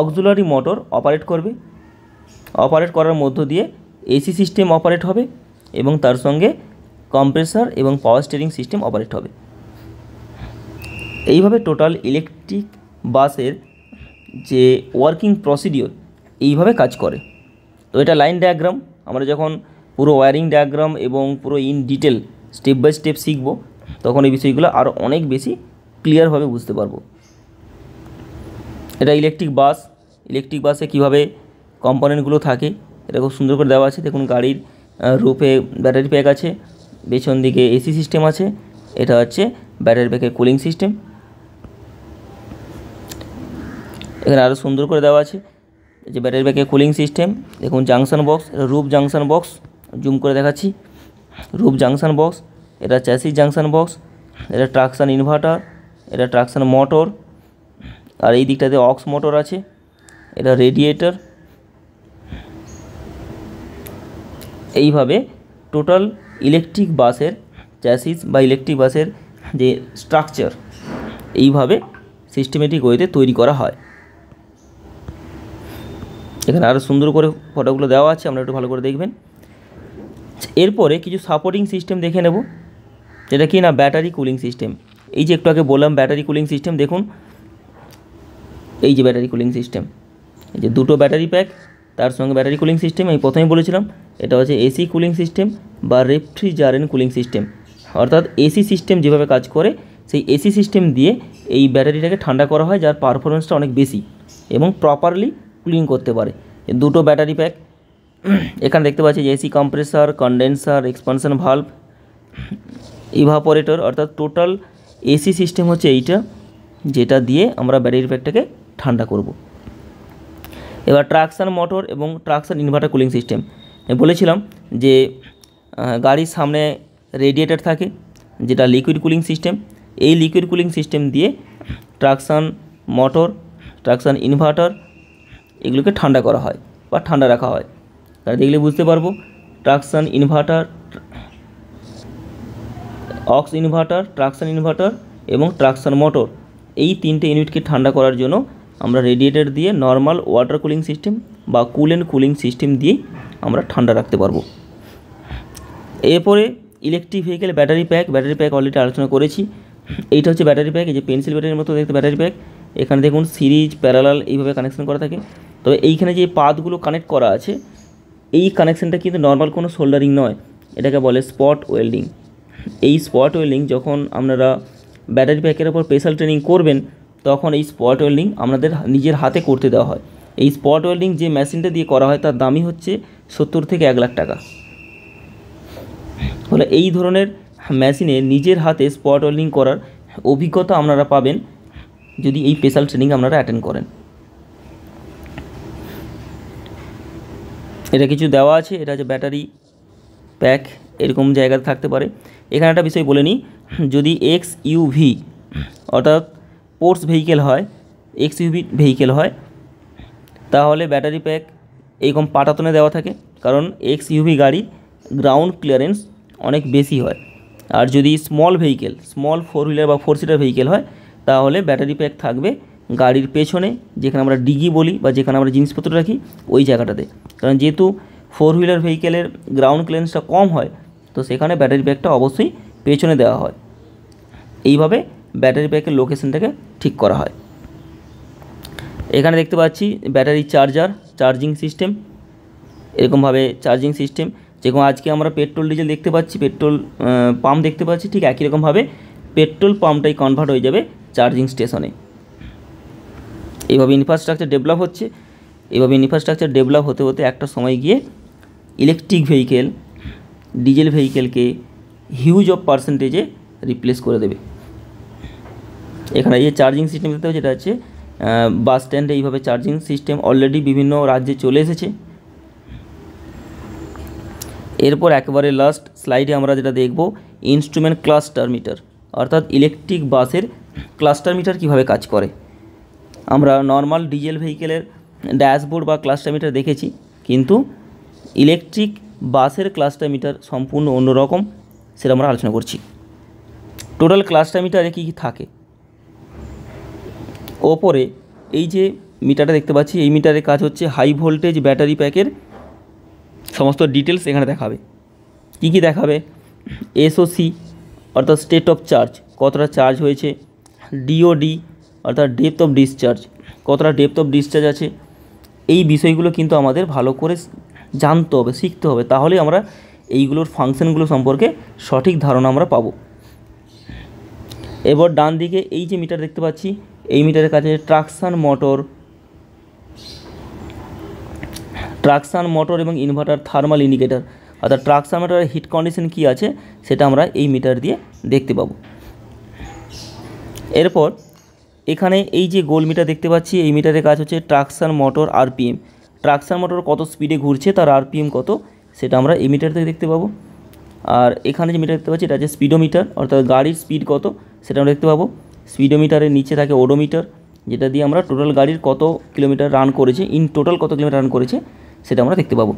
অক্সিলারি মোটর অপারেট করবে। অপারেট করার মধ্য দিয়ে এসি সিস্টেম অপারেট হবে এবং তার সঙ্গে কম্প্রেসর এবং পাওয়ার স্টিয়ারিং সিস্টেম অপারেট হবে। এইভাবে টোটাল ইলেকট্রিক বাসের যে ওয়ার্কিং প্রসিডিওর এইভাবে কাজ করে। তো এটা লাইন ডায়াগ্রাম, আমরা যখন পুরো ওয়্যারিং ডায়াগ্রাম এবং পুরো in detail step by step শিখব তখন এই বিষয়গুলো আরও অনেক বেশি ক্লিয়ারভাবে বুঝতে পারবো। এটা ইলেকট্রিক বাস, ইলেকট্রিক বাসে কীভাবে কম্পোনেন্টগুলো থাকে এটা খুব সুন্দর করে দেওয়া আছে। দেখুন গাড়ির রুফে ব্যাটারি প্যাক আছে, পেছন দিকে এসি সিস্টেম আছে, এটা হচ্ছে ব্যাটারি প্যাকের কুলিং সিস্টেম। এখানে আরও সুন্দর করে দেওয়া আছে যে ব্যাটারি প্যাকের কুলিং সিস্টেম। দেখুন জাংশন বক্স, এটা রুফ জাংশন বক্স, জুম করে দেখাচ্ছি, রুফ জাংশন বক্স, এটা চ্যাসিস জাংশন বক্স, এটা ট্রাকশন ইনভার্টার, এটা ট্রাকশন মোটর, আর এই দিকটাতে অক্স মোটর আছে, এটা রেডিয়েটর। এইভাবে টোটাল ইলেকট্রিক বাসের চ্যাসিস বা ইলেকট্রিক বাসের যে স্ট্রাকচার এইভাবে সিস্টেমেটিক ওয়েতে তৈরি করা হয়। এখানে আরও সুন্দর করে ফটোগুলো দেওয়া আছে, আপনারা একটু ভালো করে দেখবেন। এরপরে কিছু সাপোর্টিং সিস্টেম দেখে নেব, যেটা কি না ব্যাটারি কুলিং সিস্টেম। এই যে একটু আগে বললাম ব্যাটারি কুলিং সিস্টেম, দেখুন এই যে ব্যাটারি কুলিং সিস্টেম, এই যে দুটো ব্যাটারি প্যাক তার সঙ্গে ব্যাটারি কুলিং সিস্টেম। আমি প্রথমেই বলেছিলাম এটা হচ্ছে এসি কুলিং সিস্টেম বা রেফ্রিজারেন্ট কুলিং সিস্টেম, অর্থাৎ এসি সিস্টেম যেভাবে কাজ করে সেই এসি সিস্টেম দিয়ে এই ব্যাটারিটাকে ঠান্ডা করা হয়, যার পারফরমেন্সটা অনেক বেশি এবং প্রপারলি কুলিং করতে পারে। দুটো ব্যাটারি প্যাক এখানে দেখতে পাচ্ছি যে AC compressor, condenser, expansion valve, evaporator, অর্থাৎ টোটাল এসি সিস্টেম হচ্ছে এইটা, যেটা দিয়ে আমরা ব্যাটারি প্যাকটাকে ঠান্ডা করব। এবার ট্রাকশন মোটর এবং ট্রাকশন ইনভার্টার কুলিং সিস্টেম বলেছিলাম যে গাড়ির সামনে রেডিয়েটর থাকে যেটা লিকুইড কুলিং সিস্টেম। এই লিকুইড কুলিং সিস্টেম দিয়ে ট্রাকশন মোটর, ট্রাকশন ইনভার্টার এগুলোকে ঠান্ডা করা হয় বা ঠান্ডা রাখা হয়। তাহলে দেখলে বুঝতে পারবো traction inverter, aux inverter, traction inverter এবং ট্রাকশন মোটর এই তিনটে ইউনিটকে ঠান্ডা করার জন্য আমরা রেডিয়েটর দিয়ে নর্মাল ওয়াটার কুলিং সিস্টেম বা কুল অ্যান্ড কুলিং সিস্টেম দিয়েই আমরা ঠান্ডা রাখতে পারবো। এরপরে electric vehicle battery pack, battery pack already আলোচনা করেছি। এইটা হচ্ছে ব্যাটারি প্যাক, এই যে পেন্সিল ব্যাটারির মতো দেখতে ব্যাটারি প্যাক। এখানে দেখুন সিরিজ, প্যারালাল এইভাবে কানেকশন করা থাকে। তবে এইখানে যে পাতগুলো কানেক্ট করা আছে এই কানেকশানটা কিন্তু নর্মাল কোনো সোল্ডারিং নয়, এটাকে বলে স্পট ওয়েল্ডিং। এই স্পট ওয়েল্ডিং যখন আপনারা ব্যাটারি প্যাকের ওপর স্পেশাল ট্রেনিং করবেন তখন এই স্পট ওয়েল্ডিং আপনাদের নিজের হাতে করতে দেওয়া হয়। এই স্পট ওয়েল্ডিং যে মেশিনটা দিয়ে করা হয় তার দামই হচ্ছে 70 থেকে 1 লাখ টাকা। ফলে এই ধরনের মেশিনে নিজের হাতে স্পট ওয়েল্ডিং করার অভিজ্ঞতা আপনারা পাবেন যদি এই স্পেশাল ট্রেনিং আপনারা অ্যাটেন্ড করেন। এটা কিছু দেওয়া আছে, এটা হচ্ছে ব্যাটারি প্যাক, এরকম জায়গাতে থাকতে পারে। এখানে একটা বিষয় বলে নিই, যদি এক্সইউভি অর্থাৎ স্পোর্টস ভেহিকেল হয়, এক্সইউভি ভেহিকেল হয়, তাহলে ব্যাটারি প্যাক এরকম পাটাতনে দেওয়া থাকে, কারণ এক্সইউভি গাড়ি গ্রাউন্ড ক্লিয়ারেন্স অনেক বেশি হয়। আর যদি স্মল ভেহিকেল, স্মল 4 হুইলার বা 4 সিটার ভেহিকেল হয় তাহলে ব্যাটারি প্যাক থাকবে গাড়ির পেছনে, যেখানে আমরা ডিগি বলি বা যেখানে আমরা জিনিসপত্র রাখি ওই জায়গাটাতে। কারণ যেহেতু 4 হুইলার ভেহিকেলের গ্রাউন্ড ক্লিয়ারেন্সটা কম হয় তো সেখানে ব্যাটারি প্যাকটা অবশ্যই পেছনে দেওয়া হয়। এইভাবে ব্যাটারি প্যাকের লোকেশনটাকে ঠিক করা হয়। এখানে দেখতে পাচ্ছি ব্যাটারি চার্জার, চার্জিং সিস্টেম, এরকমভাবে চার্জিং সিস্টেম যেরকম আজকে আমরা পেট্রোল ডিজেল দেখতে পাচ্ছি, পেট্রোল পাম্প দেখতে পাচ্ছি, ঠিক একই রকমভাবে পেট্রোল পাম্পটাই কনভার্ট হয়ে যাবে চার্জিং স্টেশনে। এইভাবে ইনফ্রাস্ট্রাকচার ডেভেলপ হচ্ছে। এইভাবে ইনফ্রাস্ট্রাকচার ডেভেলপ হতে হতে একটা সময় গিয়ে ইলেকট্রিক ভেহিকেল ডিজেল ভেহিকেলকে হিউজ অফ পার্সেন্টেজে রিপ্লেস করে দেবে। এখানে এই যে চার্জিং সিস্টেম দেখতে হবে, যেটা হচ্ছে বাস স্ট্যান্ডে এইভাবে চার্জিং সিস্টেম অলরেডি বিভিন্ন রাজ্যে চলে এসেছে। এরপর একেবারে লাস্ট স্লাইডে আমরা যেটা দেখব, ইনস্ট্রুমেন্ট ক্লাস্টার মিটার, অর্থাৎ ইলেকট্রিক বাসের ক্লাস্টার মিটার কীভাবে কাজ করে। আমরা নর্মাল ডিজেল ভেহিকেলের ড্যাশবোর্ড বা ক্লাস্টার মিটার দেখেছি, কিন্তু ইলেকট্রিক বাসের ক্লাস্টার মিটার সম্পূর্ণ অন্যরকম, সেটা আমরা আলোচনা করছি। টোটাল ক্লাস্টার মিটারে কী কী থাকে, ওপরে এই যে মিটারটা দেখতে পাচ্ছি, এই মিটারের কাজ হচ্ছে হাই ভোল্টেজ ব্যাটারি প্যাকের সমস্ত ডিটেলস এখানে দেখাবে। কী কী দেখাবে, এসওসি অর্থাৎ স্টেট অফ চার্জ, কতটা চার্জ হয়েছে, ডিওডি অর্থাৎ ডেপথ অফ ডিসচার্জ, কতটা ডেপথ অফ ডিসচার্জ আছে। এই বিষয়গুলো কিন্তু আমাদের ভালো করে জানতে হবে, শিখতে হবে, তাহলেই আমরা এইগুলোর ফাংশনগুলো সম্পর্কে সঠিক ধারণা আমরা পাবো। এবার ডান দিকে এই যে মিটার দেখতে পাচ্ছি, এই মিটারের কাছে ট্রাকশান মোটর এবং ইনভার্টার থার্মাল ইন্ডিকেটর, অর্থাৎ ট্রাকশান মোটরের হিট কন্ডিশন কী আছে সেটা আমরা এই মিটার দিয়ে দেখতে পাবো। এরপর এখানে এই যে গোল মিটার দেখতে পাচ্ছি, এই মিটারের কাজ হচ্ছে ট্রাকশান মোটর আরপিএম, ট্রাকশান মোটর কত স্পিডে ঘুরছে তার আরপিএম কত, সেটা আমরা এই মিটার থেকে দেখতে পাবো। আর এখানে যে মিটার দেখতে পাচ্ছি, এটা হচ্ছে স্পিডোমিটার, অর্থাৎ গাড়ির স্পিড কত সেটা আমরা দেখতে পাবো। স্পিডোমিটারের নিচে থাকে ওডোমিটার, যেটা দিয়ে আমরা টোটাল গাড়ির কত কিলোমিটার রান করেছে, ইন টোটাল কত কিলোমিটার রান করেছে সেটা আমরা দেখতে পাবো।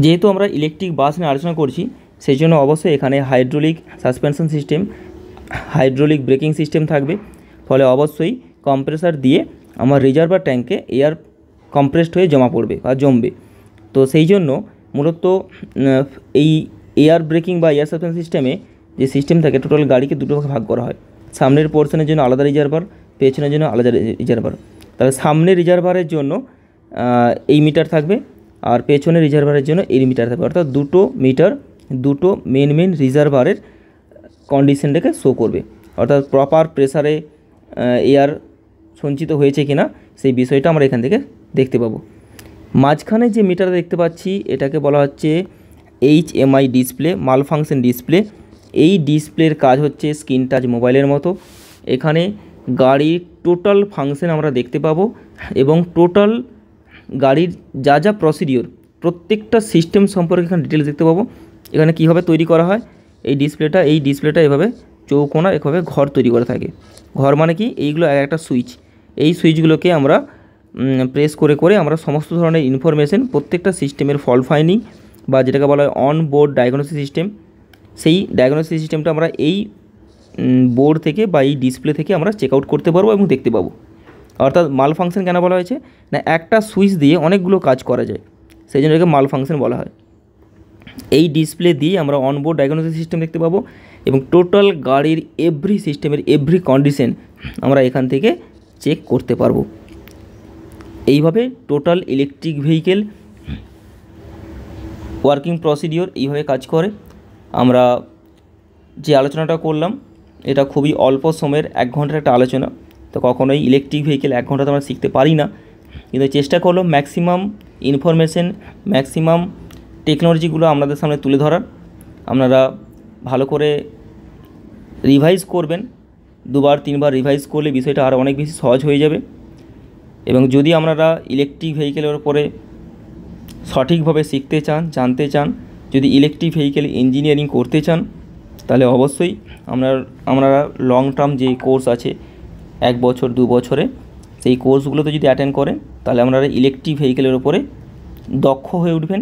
যেহেতু আমরা ইলেকট্রিক বাস নিয়ে আলোচনা করছি, সেই জন্য অবশ্যই এখানে hydraulic suspension system, hydraulic braking system থাকবে। ফলে অবশ্যই কম্প্রেসার দিয়ে আমার রিজার্ভার ট্যাঙ্কে এয়ার কম্প্রেসড হয়ে জমা পড়বে বা জমবে। তো সেই জন্য মূলত এই এয়ার ব্রেকিং বা এয়ার সাসপেনশন সিস্টেমে যে সিস্টেম থাকে, টোটাল গাড়িকে দুটো ভাগে ভাগ করা হয়। সামনের পোর্শনের জন্য আলাদা রিজার্ভার, পেছনের জন্য আলাদা রিজার্ভার। তাহলে সামনের রিজার্ভারের জন্য এই মিটার থাকবে, আর পেছনের রিজার্ভারের জন্য এই মিটার থাকবে, অর্থাৎ দুটো মিটার দুটো মেন রিজার্ভারের কন্ডিশনটাকে শো করবে, অর্থাৎ প্রপার প্রেসারে এয়ার সঞ্চিত হয়েছে কিনা সেই বিষয়টা আমরা এখান থেকে দেখতে পাবো। মাঝখানে যে মিটার দেখতে পাচ্ছি, এটাকে বলা হচ্ছে HMI ডিসপ্লে, মাল ফাংশন ডিসপ্লে। এই ডিসপ্লের কাজ হচ্ছে স্ক্রিন টাচ মোবাইলের মতো। এখানে গাড়ির টোটাল ফাংশন আমরা দেখতে পাবো এবং টোটাল গাড়ির যা যা প্রসিডিওর, প্রত্যেকটা সিস্টেম সম্পর্কে এখানে ডিটেলস দেখতে পাবো। এখানে কীভাবে তৈরি করা হয় এই ডিসপ্লেটা এভাবে চৌকোনা এভাবে ঘর তৈরি করা থাকে। ঘর মানে কি, এইগুলো একটা সুইচ, এই সুইচগুলোকে আমরা প্রেস করে করে আমরা সমস্ত ধরনের ইনফরমেশন, প্রত্যেকটা সিস্টেমের ফল্ট ফাইন্ডিং বা যেটাকে বলা হয় অন বোর্ড ডায়াগনোসিস সিস্টেম, সেই ডায়াগনোসিস সিস্টেমটা আমরা এই বোর্ড থেকে বা এই ডিসপ্লে থেকে আমরা চেক আউট করতে পারবো এবং দেখতে পাবো। অর্থাৎ মাল ফাংশন কেন বলা হয়েছে না, একটা সুইচ দিয়ে অনেকগুলো কাজ করা যায়, সেই জন্য এটাকে মাল ফাংশন বলা হয়। এই ডিসপ্লে দিয়ে আমরা অনবোর্ড ডায়াগনোসিস সিস্টেম দেখতে পাবো এবং টোটাল গাড়ির এভরি সিস্টেমের এভরি কন্ডিশন আমরা এখান থেকে চেক করতে পারবো। এইভাবে total electric vehicle working procedure এইভাবে কাজ করে। আমরা যে আলোচনাটা করলাম এটা খুবই অল্প সময়ের, 1 ঘন্টার একটা আলোচনা। তো কখনোই ইলেকট্রিক ভেহিকেল 1 ঘন্টাতে আমরা শিখতে পারি না, কিন্তু চেষ্টা করলাম ম্যাক্সিমাম ইনফরমেশন, ম্যাক্সিমাম টেকনোলজিগুলো আপনাদের সামনে তুলে ধরার। আপনারা ভালো করে রিভাইজ করবেন, 2বার 3বার রিভাইজ করলে বিষয়টা আরও অনেক বেশি সহজ হয়ে যাবে। এবং যদি আপনারা ইলেকট্রিক ভেহিকেলের উপরে সঠিকভাবে শিখতে চান, জানতে চান, যদি ইলেকট্রিক ভেহিকেল ইঞ্জিনিয়ারিং করতে চান, তাহলে অবশ্যই আপনারা লং টার্ম যে কোর্স আছে 1 বছর 2 বছরে, সেই কোর্সগুলোতে যদি অ্যাটেন্ড করেন তাহলে আপনারা ইলেকট্রিক ভেহিকেলের উপরে দক্ষ হয়ে উঠবেন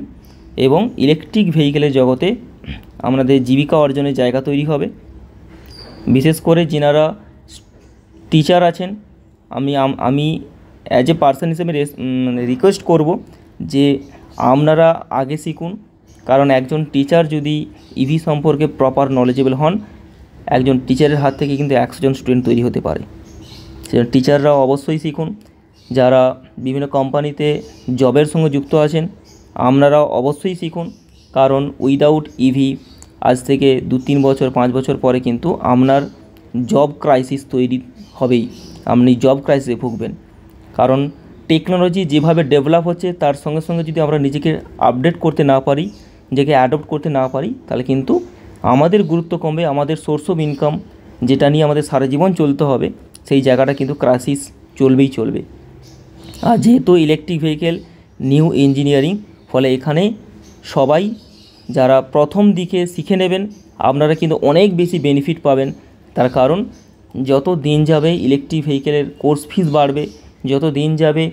এবং ইলেকট্রিক ভেহিকেলের জগতে আমাদের জীবিকা অর্জনের জায়গা তৈরি হবে। বিশেষ করে যিনারা টিচার আছেন, আমি অ্যাজ এ পার্সন হিসেবে রিকোয়েস্ট করব যে আপনারা আগে শিখুন, কারণ একজন টিচার যদি ইভি সম্পর্কে প্রপার নলেজেবল হন, একজন টিচারের হাত থেকে কিন্তু 100 জন স্টুডেন্ট তৈরি হতে পারে। সেজন্য টিচাররাও অবশ্যই শিখুন। যারা বিভিন্ন কোম্পানিতে জবের সঙ্গে যুক্ত আছেন, আপনারাও অবশ্যই শিখুন, কারণ উইদাউট ইভি আজ থেকে 2-3 বছর 5 বছর পরে কিন্তু আপনার জব ক্রাইসিস তৈরি হবেই, আপনি জব ক্রাইসিসে ভুগবেন। কারণ টেকনোলজি যেভাবে ডেভেলপ হচ্ছে তার সঙ্গে সঙ্গে যদি আমরা নিজেকে আপডেট করতে না পারি যেকে অ্যাডপ্ট করতে না পারি তাহলে কিন্তু আমাদের গুরুত্ব কমবে, আমাদের সোর্স অফ ইনকাম যেটা নিয়ে আমাদের সারা জীবন চলতে হবে সেই জায়গাটা কিন্তু ক্রাইসিস চলবে। আর যেহেতু ইলেকট্রিক ভেহিকেল নিউ ইঞ্জিনিয়ারিং, ফলে এখানে সবাই যারা প্রথম দিকে শিখে নেবেন আপনারা কিন্তু অনেক বেশি বেনিফিট পাবেন। তার কারণ যত দিন যাবে ইলেকট্রিক ভেহিকেলের কোর্স ফিস বাড়বে, যত দিন যাবে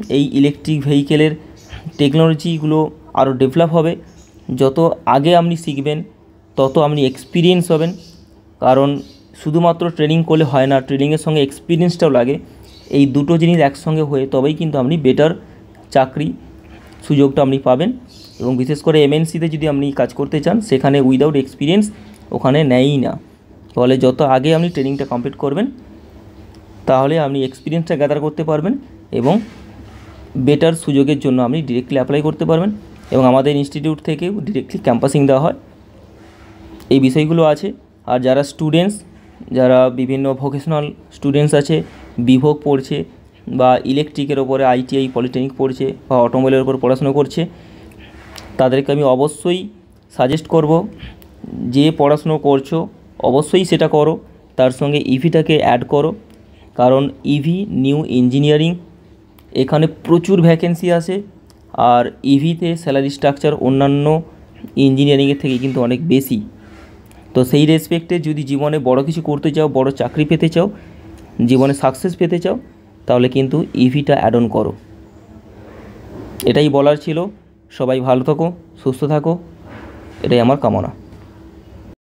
এই ইলেকট্রিক ভেহিকেলের টেকনোলজিগুলো আরও ডেভেলপ হবে, যত আগে আপনি শিখবেন তত আপনি এক্সপিরিয়েন্স হবেন। কারণ শুধুমাত্র ট্রেনিং করলে হয় না, ট্রেনিংয়ের সঙ্গে এক্সপিরিয়েন্সটাও লাগে। এই দুটো জিনিস একসঙ্গে হয়ে তবেই কিন্তু আপনি বেটার চাকরি সুযোগটা আপনি পাবেন। এবং বিশেষ করে এমএনসিতে যদি আপনি কাজ করতে চান সেখানে উইদাউট এক্সপিরিয়েন্স ওখানে নেয়ই না। ফলে যত আগে আপনি ট্রেনিংটা কমপ্লিট করবেন তাহলে আপনি এক্সপিরিয়েন্সটা গ্যাদার করতে পারবেন এবং বেটার সুযোগের জন্য আপনি ডিরেক্টলি অ্যাপ্লাই করতে পারবেন। এবং আমাদের ইনস্টিটিউট থেকেও ডিরেক্টলি ক্যাম্পাসিং দেওয়া হয়। এই বিষয়গুলো আছে। আর যারা স্টুডেন্টস, যারা বিভিন্ন ভোকেশনাল স্টুডেন্টস আছে, বিভোগ পড়ছে বা ইলেকট্রিকের ওপরে আইটিআই পলিটেকনিক পড়ছে বা অটোমোবাইলের ওপর পড়াশোনা করছে, তাদেরকে আমি অবশ্যই সাজেস্ট করব যে পড়াশুনো করছো অবশ্যই সেটা করো, তার সঙ্গে ইভিটাকে অ্যাড করো। কারণ ইভি নিউ ইঞ্জিনিয়ারিং এখানে প্রচুর ভ্যাকেন্সি আছে। আর ইভিতে স্যালারি স্ট্রাকচার অন্যান্য ইঞ্জিনিয়ারিংয়ের থেকে কিন্তু অনেক বেশি। তো সেই রেসপেক্টে যদি জীবনে বড় কিছু করতে চাও, বড় চাকরি পেতে চাও, জীবনে সাকসেস পেতে চাও, তাহলে কিন্তু ইভিটা অ্যাড অন করো। এটাই বলার ছিল। সবাই ভালো থাকো, সুস্থ থাকো, এটাই আমার কামনা।